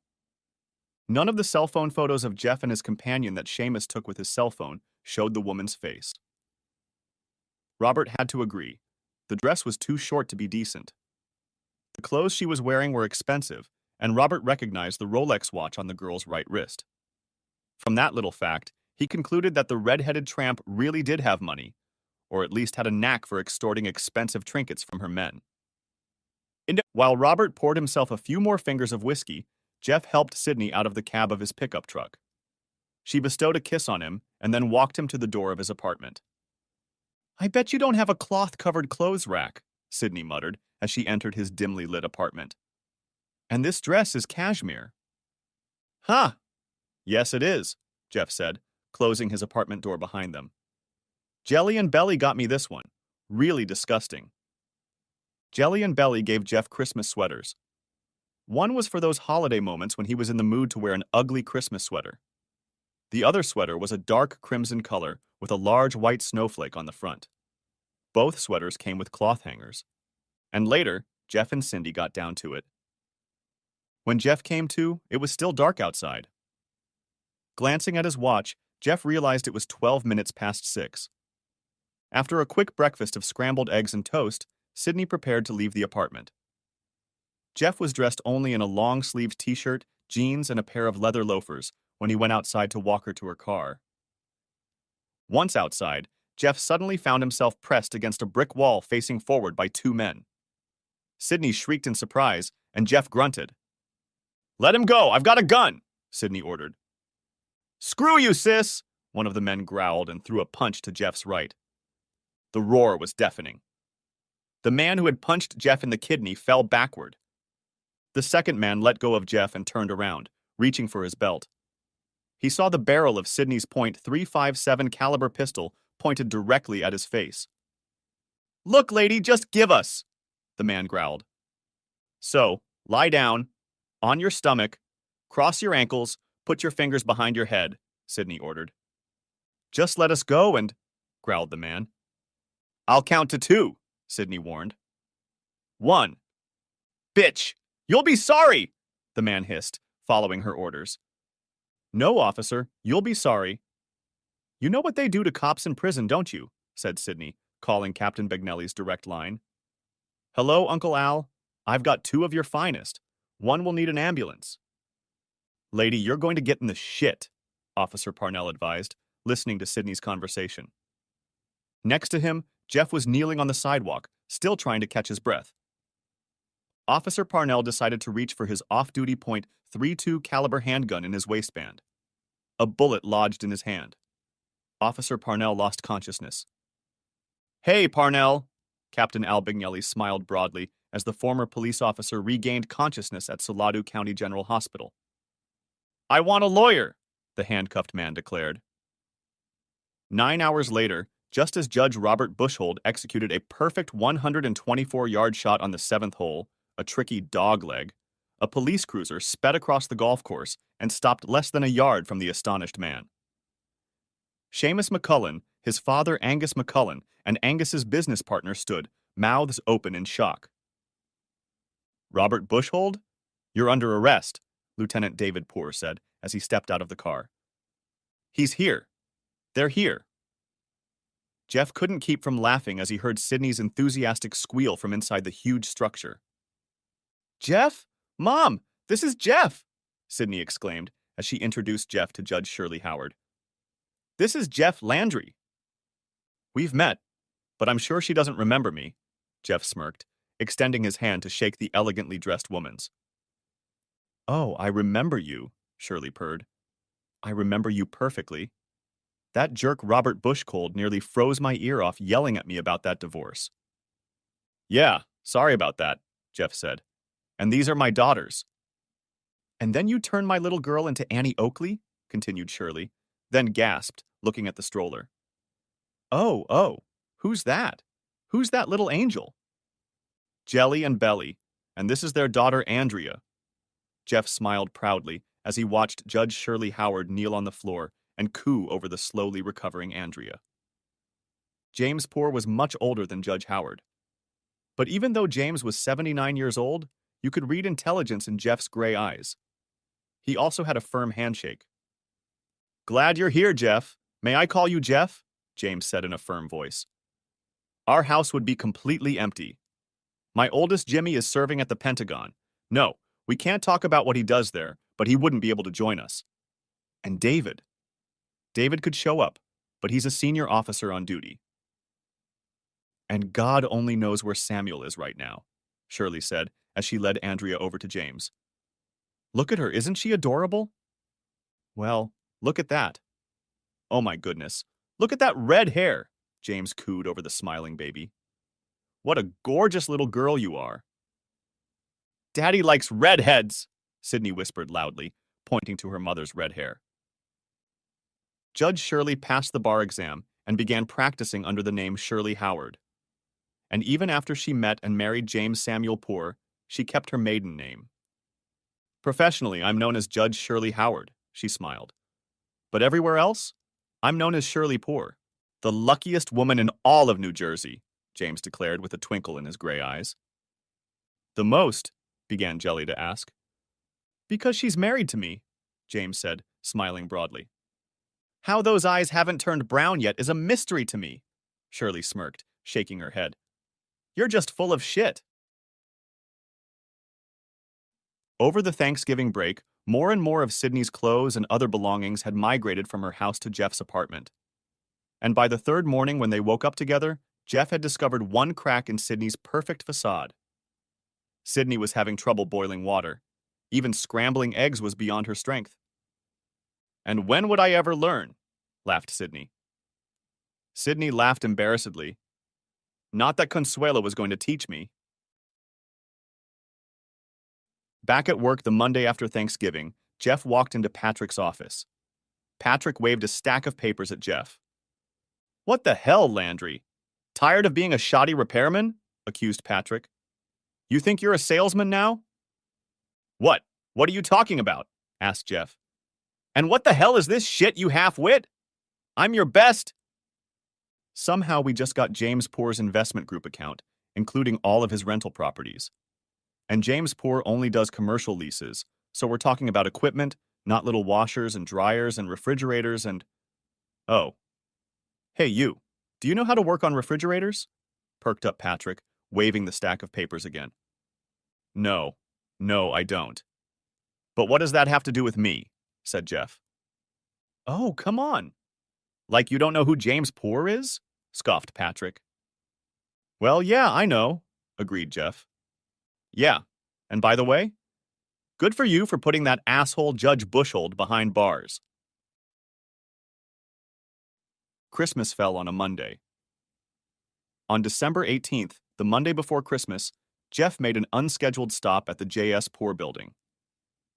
None of the cell phone photos of Jeff and his companion that Seamus took with his cell phone showed the woman's face. Robert had to agree. The dress was too short to be decent. The clothes she was wearing were expensive, and Robert recognized the Rolex watch on the girl's right wrist. From that little fact, he concluded that the red-headed tramp really did have money, or at least had a knack for extorting expensive trinkets from her men. While Robert poured himself a few more fingers of whiskey, Jeff helped Sydney out of the cab of his pickup truck. She bestowed a kiss on him and then walked him to the door of his apartment. I bet you don't have a cloth-covered clothes rack, Sydney muttered as she entered his dimly lit apartment. And this dress is cashmere. Huh. Yes, it is, Jeff said, closing his apartment door behind them. Jelly and Belly got me this one. Really disgusting. Jelly and Belly gave Jeff Christmas sweaters. One was for those holiday moments when he was in the mood to wear an ugly Christmas sweater. The other sweater was a dark crimson color with a large white snowflake on the front. Both sweaters came with cloth hangers. And later, Jeff and Cindy got down to it. When Jeff came to, it was still dark outside. Glancing at his watch, Jeff realized it was 12 minutes past 6. After a quick breakfast of scrambled eggs and toast, Sydney prepared to leave the apartment. Jeff was dressed only in a long-sleeved t-shirt, jeans, and a pair of leather loafers when he went outside to walk her to her car. Once outside, Jeff suddenly found himself pressed against a brick wall facing forward by two men. Sydney shrieked in surprise, and Jeff grunted. "Let him go! I've got a gun!" Sydney ordered. "Screw you, sis!" one of the men growled and threw a punch to Jeff's right. The roar was deafening. The man who had punched Jeff in the kidney fell backward. The second man let go of Jeff and turned around, reaching for his belt. He saw the barrel of Sydney's .357 caliber pistol pointed directly at his face. "Look, lady, just give us!" the man growled. "So, lie down, on your stomach, cross your ankles, put your fingers behind your head," Sydney ordered. "Just let us go and," growled the man. "I'll count to 2, Sydney warned. 1. "Bitch! You'll be sorry!" the man hissed, following her orders. "No, officer, you'll be sorry." "You know what they do to cops in prison, don't you?" said Sydney, calling Captain Bagnelli's direct line. "Hello, Uncle Al. I've got 2 of your finest. One will need an ambulance." "Lady, you're going to get in the shit," Officer Parnell advised, listening to Sydney's conversation. Next to him, Jeff was kneeling on the sidewalk, still trying to catch his breath. Officer Parnell decided to reach for his off-duty .32 caliber handgun in his waistband. A bullet lodged in his hand. Officer Parnell lost consciousness. "Hey, Parnell!" Captain Al Bagnelli smiled broadly as the former police officer regained consciousness at Salado County General Hospital. "I want a lawyer," the handcuffed man declared. 9 hours later, just as Judge Robert Bushhold executed a perfect 124-yard shot on the 7th hole, a tricky dogleg, a police cruiser sped across the golf course and stopped less than a yard from the astonished man. Seamus McCullen, his father Angus McCullen, and Angus's business partner stood, mouths open in shock. "Robert Bushhold? You're under arrest," Lieutenant David Poore said as he stepped out of the car. "He's here. They're here." Jeff couldn't keep from laughing as he heard Sydney's enthusiastic squeal from inside the huge structure. "Jeff? Mom, this is Jeff!" Sydney exclaimed as she introduced Jeff to Judge Shirley Howard. "This is Jeff Landry." "We've met, but I'm sure she doesn't remember me," Jeff smirked, extending his hand to shake the elegantly dressed woman's. "Oh, I remember you," Shirley purred. "I remember you perfectly. That jerk Robert Bushhold nearly froze my ear off yelling at me about that divorce." "Yeah, sorry about that," Jeff said. "And these are my daughters." "And then you turned my little girl into Annie Oakley?" continued Shirley, then gasped, looking at the stroller. Oh, who's that? Who's that little angel?" "Jelly and Belly, and this is their daughter Andrea." Jeff smiled proudly as he watched Judge Shirley Howard kneel on the floor and coo over the slowly recovering Andrea. James Poore was much older than Judge Howard. But even though James was 79 years old, you could read intelligence in Jeff's gray eyes. He also had a firm handshake. "Glad you're here, Jeff. May I call you Jeff?" James said in a firm voice. "Our house would be completely empty. My oldest Jimmy is serving at the Pentagon. No, we can't talk about what he does there, but he wouldn't be able to join us. And David. David could show up, but he's a senior officer on duty. And God only knows where Samuel is right now," Shirley said as she led Andrea over to James. "Look at her, isn't she adorable?" "Well, look at that." "Oh my goodness, look at that red hair," James cooed over the smiling baby. "What a gorgeous little girl you are." Daddy likes redheads, Sydney whispered loudly, pointing to her mother's red hair. Judge Shirley passed the bar exam and began practicing under the name Shirley Howard. And even after she met and married James Samuel Poor, she kept her maiden name. Professionally, I'm known as Judge Shirley Howard, she smiled. But everywhere else, I'm known as Shirley Poor. The luckiest woman in all of New Jersey, James declared with a twinkle in his gray eyes. The most, began Jelly to ask. Because she's married to me, James said, smiling broadly. How those eyes haven't turned brown yet is a mystery to me, Shirley smirked, shaking her head. You're just full of shit. Over the Thanksgiving break, more and more of Sydney's clothes and other belongings had migrated from her house to Jeff's apartment. And by the third morning when they woke up together, Jeff had discovered one crack in Sydney's perfect facade. Sydney was having trouble boiling water. Even scrambling eggs was beyond her strength. And when would I ever learn? Laughed Sydney. Sydney laughed embarrassedly. Not that Consuelo was going to teach me. Back at work the Monday after Thanksgiving, Jeff walked into Patrick's office. Patrick waved a stack of papers at Jeff. What the hell, Landry? Tired of being a shoddy repairman? Accused Patrick. You think you're a salesman now? What? What are you talking about? Asked Jeff. And what the hell is this shit, you half-wit? I'm your best. Somehow we just got James Poor's investment group account, including all of his rental properties. And James Poor only does commercial leases, so we're talking about equipment, not little washers and dryers and refrigerators and... Oh. Hey, you. Do you know how to work on refrigerators? Perked up Patrick, waving the stack of papers again. No, I don't. But what does that have to do with me? Said Jeff. Oh, come on. Like you don't know who James Poor is? Scoffed Patrick. Well, yeah, I know, agreed Jeff. Yeah, and by the way, good for you for putting that asshole Judge Bushhold behind bars. Christmas fell on a Monday. On December 18th, the Monday before Christmas, Jeff made an unscheduled stop at the J.S. Poor building.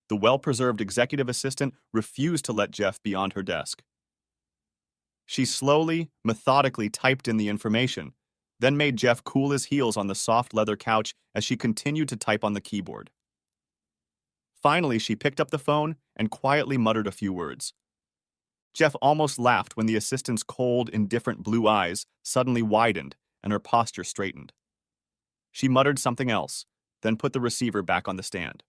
The well-preserved executive assistant refused to let Jeff beyond her desk. She slowly, methodically typed in the information, then made Jeff cool his heels on the soft leather couch as she continued to type on the keyboard. Finally, she picked up the phone and quietly muttered a few words. Jeff almost laughed when the assistant's cold, indifferent blue eyes suddenly widened and her posture straightened. She muttered something else, then put the receiver back on the stand.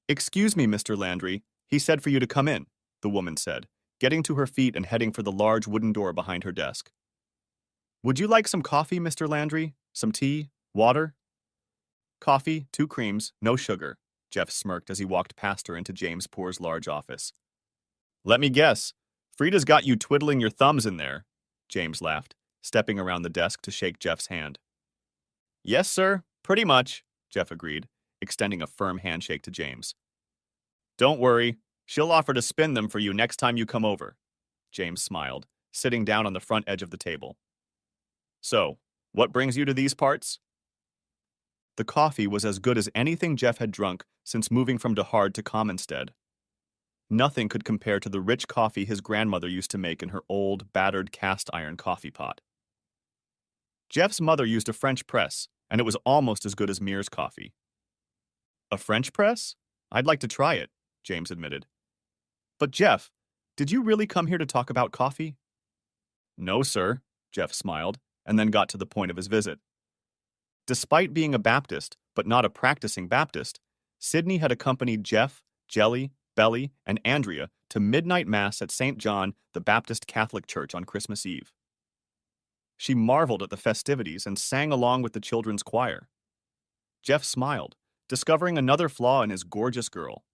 Excuse me, Mr. Landry. He said for you to come in, the woman said, getting to her feet and heading for the large wooden door behind her desk. Would you like some coffee, Mr. Landry? Some tea? Water? Coffee, 2 creams, no sugar, Jeff smirked as he walked past her into James Poor's large office. Let me guess. Frida's got you twiddling your thumbs in there, James laughed, stepping around the desk to shake Jeff's hand. Yes, sir, pretty much, Jeff agreed, extending a firm handshake to James. Don't worry, she'll offer to spin them for you next time you come over, James smiled, sitting down on the front edge of the table. So, what brings you to these parts? The coffee was as good as anything Jeff had drunk since moving from DeHard to Commonstead. Nothing could compare to the rich coffee his grandmother used to make in her old, battered cast-iron coffee pot. Jeff's mother used a French press, and it was almost as good as Mears coffee. A French press? I'd like to try it, James admitted. But Jeff, did you really come here to talk about coffee? No, sir, Jeff smiled, and then got to the point of his visit. Despite being a Baptist, but not a practicing Baptist, Sydney had accompanied Jeff, Jelly, Belly, and Andrea to midnight mass at St. John, the Baptist Catholic Church on Christmas Eve. She marveled at the festivities and sang along with the children's choir. Jeff smiled, discovering another flaw in his gorgeous girl.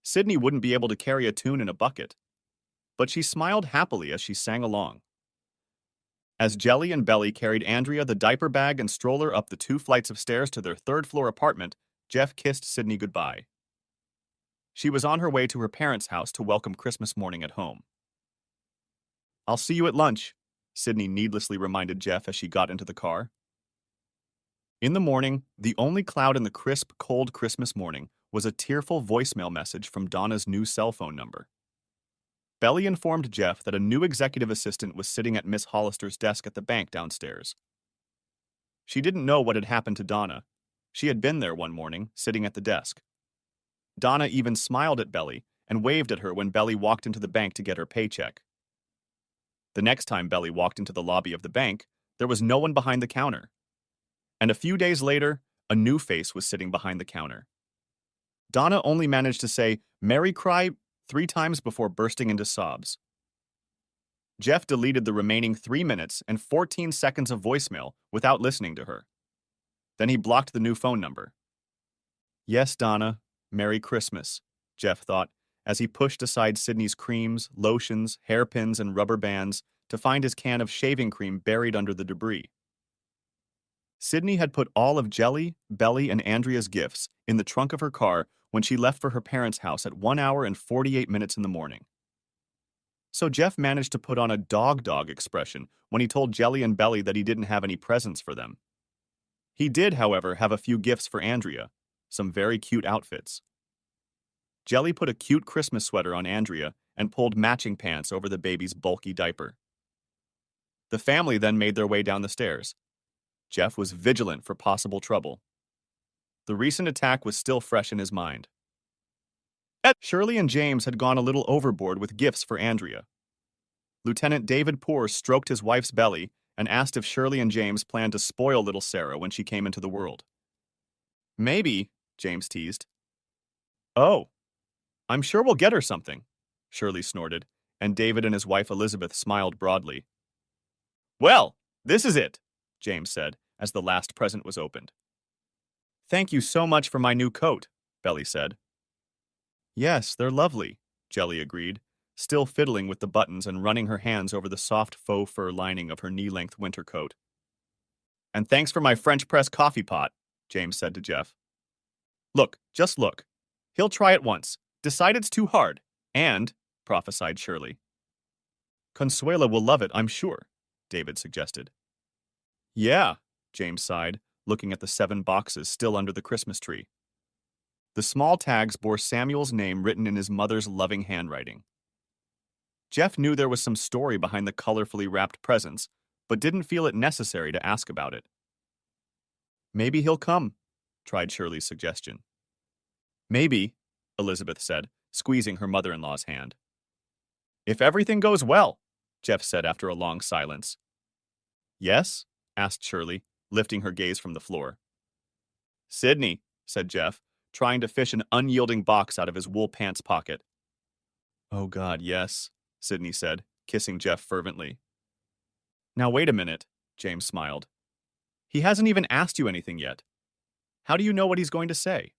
Sydney wouldn't be able to carry a tune in a bucket, but she smiled happily as she sang along. As Jelly and Belly carried Andrea the diaper bag and stroller up the 2 flights of stairs to their 3rd-floor apartment, Jeff kissed Sydney goodbye. She was on her way to her parents' house to welcome Christmas morning at home. I'll see you at lunch, Sydney needlessly reminded Jeff as she got into the car. In the morning, the only cloud in the crisp, cold Christmas morning was a tearful voicemail message from Donna's new cell phone number. Belly informed Jeff that a new executive assistant was sitting at Miss Hollister's desk at the bank downstairs. She didn't know what had happened to Donna. She had been there one morning, sitting at the desk. Donna even smiled at Belly and waved at her when Belly walked into the bank to get her paycheck. The next time Belly walked into the lobby of the bank, there was no one behind the counter. And a few days later, a new face was sitting behind the counter. Donna only managed to say, "Merry Cry," 3 times before bursting into sobs. Jeff deleted the remaining 3 minutes and 14 seconds of voicemail without listening to her. Then he blocked the new phone number. "Yes, Donna, Merry Christmas," Jeff thought, as he pushed aside Sydney's creams, lotions, hairpins, and rubber bands to find his can of shaving cream buried under the debris. Sydney had put all of Jelly, Belly, and Andrea's gifts in the trunk of her car when she left for her parents' house at 1 hour and 48 minutes in the morning. So Jeff managed to put on a dog expression when he told Jelly and Belly that he didn't have any presents for them. He did, however, have a few gifts for Andrea, some very cute outfits. Jelly put a cute Christmas sweater on Andrea and pulled matching pants over the baby's bulky diaper. The family then made their way down the stairs. Jeff was vigilant for possible trouble. The recent attack was still fresh in his mind. Shirley and James had gone a little overboard with gifts for Andrea. Lieutenant David Poor stroked his wife's belly and asked if Shirley and James planned to spoil little Sarah when she came into the world. "Maybe," James teased. "Oh, I'm sure we'll get her something," Shirley snorted, and David and his wife Elizabeth smiled broadly. "Well, this is it," James said, as the last present was opened. "Thank you so much for my new coat," Belly said. "Yes, they're lovely," Jelly agreed, still fiddling with the buttons and running her hands over the soft faux fur lining of her knee-length winter coat. "And thanks for my French press coffee pot," James said to Jeff. "Look, just look. He'll try it once, decide it's too hard, and," prophesied Shirley. "Consuela will love it, I'm sure," David suggested. "Yeah," James sighed, looking at the 7 boxes still under the Christmas tree. The small tags bore Samuel's name written in his mother's loving handwriting. Jeff knew there was some story behind the colorfully wrapped presents, but didn't feel it necessary to ask about it. "Maybe he'll come," tried Shirley's suggestion. "Maybe," Elizabeth said, squeezing her mother-in-law's hand. "If everything goes well," Jeff said after a long silence. "Yes?" asked Shirley, lifting her gaze from the floor. "Sydney," said Jeff, trying to fish an unyielding box out of his wool pants pocket. "Oh God, yes," Sydney said, kissing Jeff fervently. "Now wait a minute," James smiled. "He hasn't even asked you anything yet. How do you know what he's going to say?"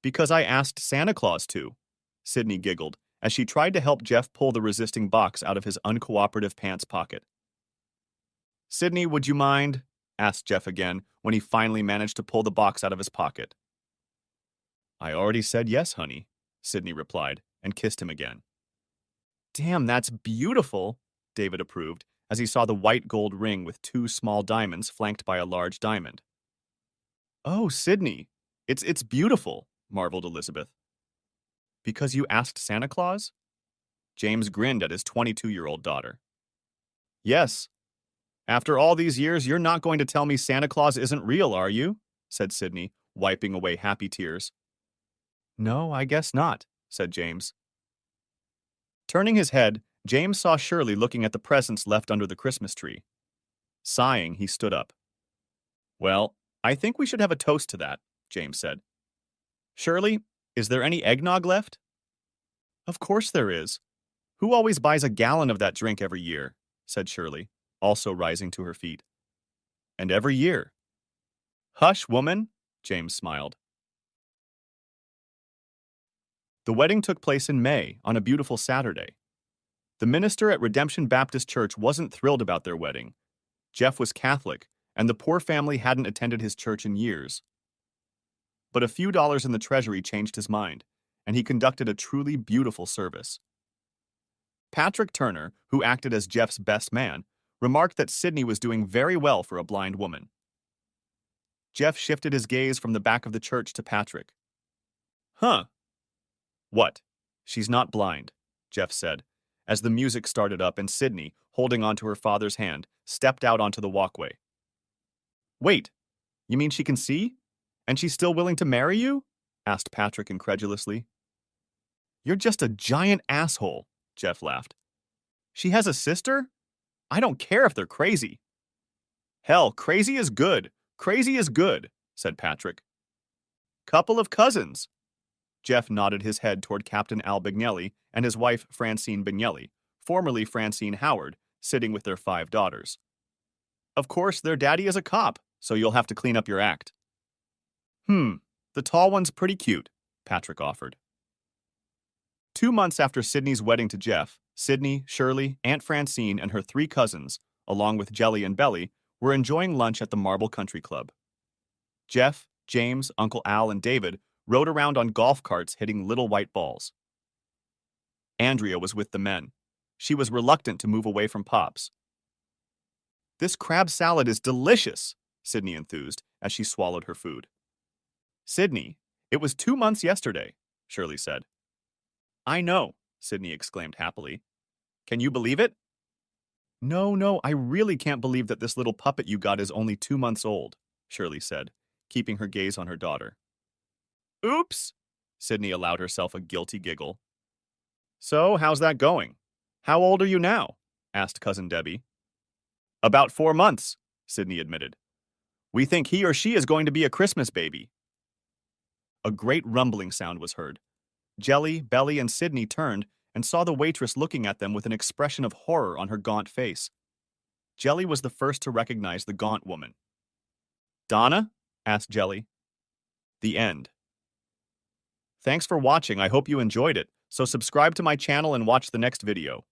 "Because I asked Santa Claus to," Sydney giggled as she tried to help Jeff pull the resisting box out of his uncooperative pants pocket. "Sydney, would you mind?" asked Jeff again when he finally managed to pull the box out of his pocket. "I already said yes, honey," Sydney replied, and kissed him again. "Damn, that's beautiful," David approved, as he saw the white gold ring with 2 small diamonds flanked by a large diamond. "Oh, Sydney, it's beautiful," marveled Elizabeth. "Because you asked Santa Claus?" James grinned at his 22-year-old daughter. "Yes. After all these years, you're not going to tell me Santa Claus isn't real, are you?" said Sydney, wiping away happy tears. "No, I guess not," said James. Turning his head, James saw Shirley looking at the presents left under the Christmas tree. Sighing, he stood up. "Well, I think we should have a toast to that," James said. "Shirley, is there any eggnog left?" "Of course there is. Who always buys a gallon of that drink every year?" said Shirley, also rising to her feet. "And every year." "Hush, woman," James smiled. The wedding took place in May, on a beautiful Saturday. The minister at Redemption Baptist Church wasn't thrilled about their wedding. Jeff was Catholic, and the poor family hadn't attended his church in years. But a few dollars in the treasury changed his mind, and he conducted a truly beautiful service. Patrick Turner, who acted as Jeff's best man, remarked that Sydney was doing very well for a blind woman. Jeff shifted his gaze from the back of the church to Patrick. Huh. What? She's not blind, Jeff said, as the music started up and Sydney, holding onto her father's hand, stepped out onto the walkway. Wait, you mean she can see? And she's still willing to marry you? Asked Patrick incredulously. You're just a giant asshole, Jeff laughed. She has a sister? I don't care if they're crazy. Hell, crazy is good. Crazy is good, said Patrick. Couple of cousins. Jeff nodded his head toward Captain Al Bignelli and his wife Francine Bignelli, formerly Francine Howard, sitting with their 5 daughters. Of course, their daddy is a cop, so you'll have to clean up your act. The tall one's pretty cute, Patrick offered. 2 months after Sydney's wedding to Jeff, Sydney, Shirley, Aunt Francine, and her 3 cousins, along with Jelly and Belly, were enjoying lunch at the Marble Country Club. Jeff, James, Uncle Al, and David rode around on golf carts hitting little white balls. Andrea was with the men. She was reluctant to move away from Pops. This crab salad is delicious, Sydney enthused as she swallowed her food. Sydney, it was 2 months yesterday, Shirley said. I know, Sydney exclaimed happily. Can you believe it? No, I really can't believe that this little puppet you got is only 2 months old, Shirley said, keeping her gaze on her daughter. Oops, Sydney allowed herself a guilty giggle. So, how's that going? How old are you now? Asked Cousin Debbie. About 4 months, Sydney admitted. We think he or she is going to be a Christmas baby. A great rumbling sound was heard. Jelly, Belly, and Sydney turned and saw the waitress looking at them with an expression of horror on her gaunt face. Jelly was the first to recognize the gaunt woman. Donna? Asked Jelly. The end. Thanks for watching. I hope you enjoyed it. So subscribe to my channel and watch the next video.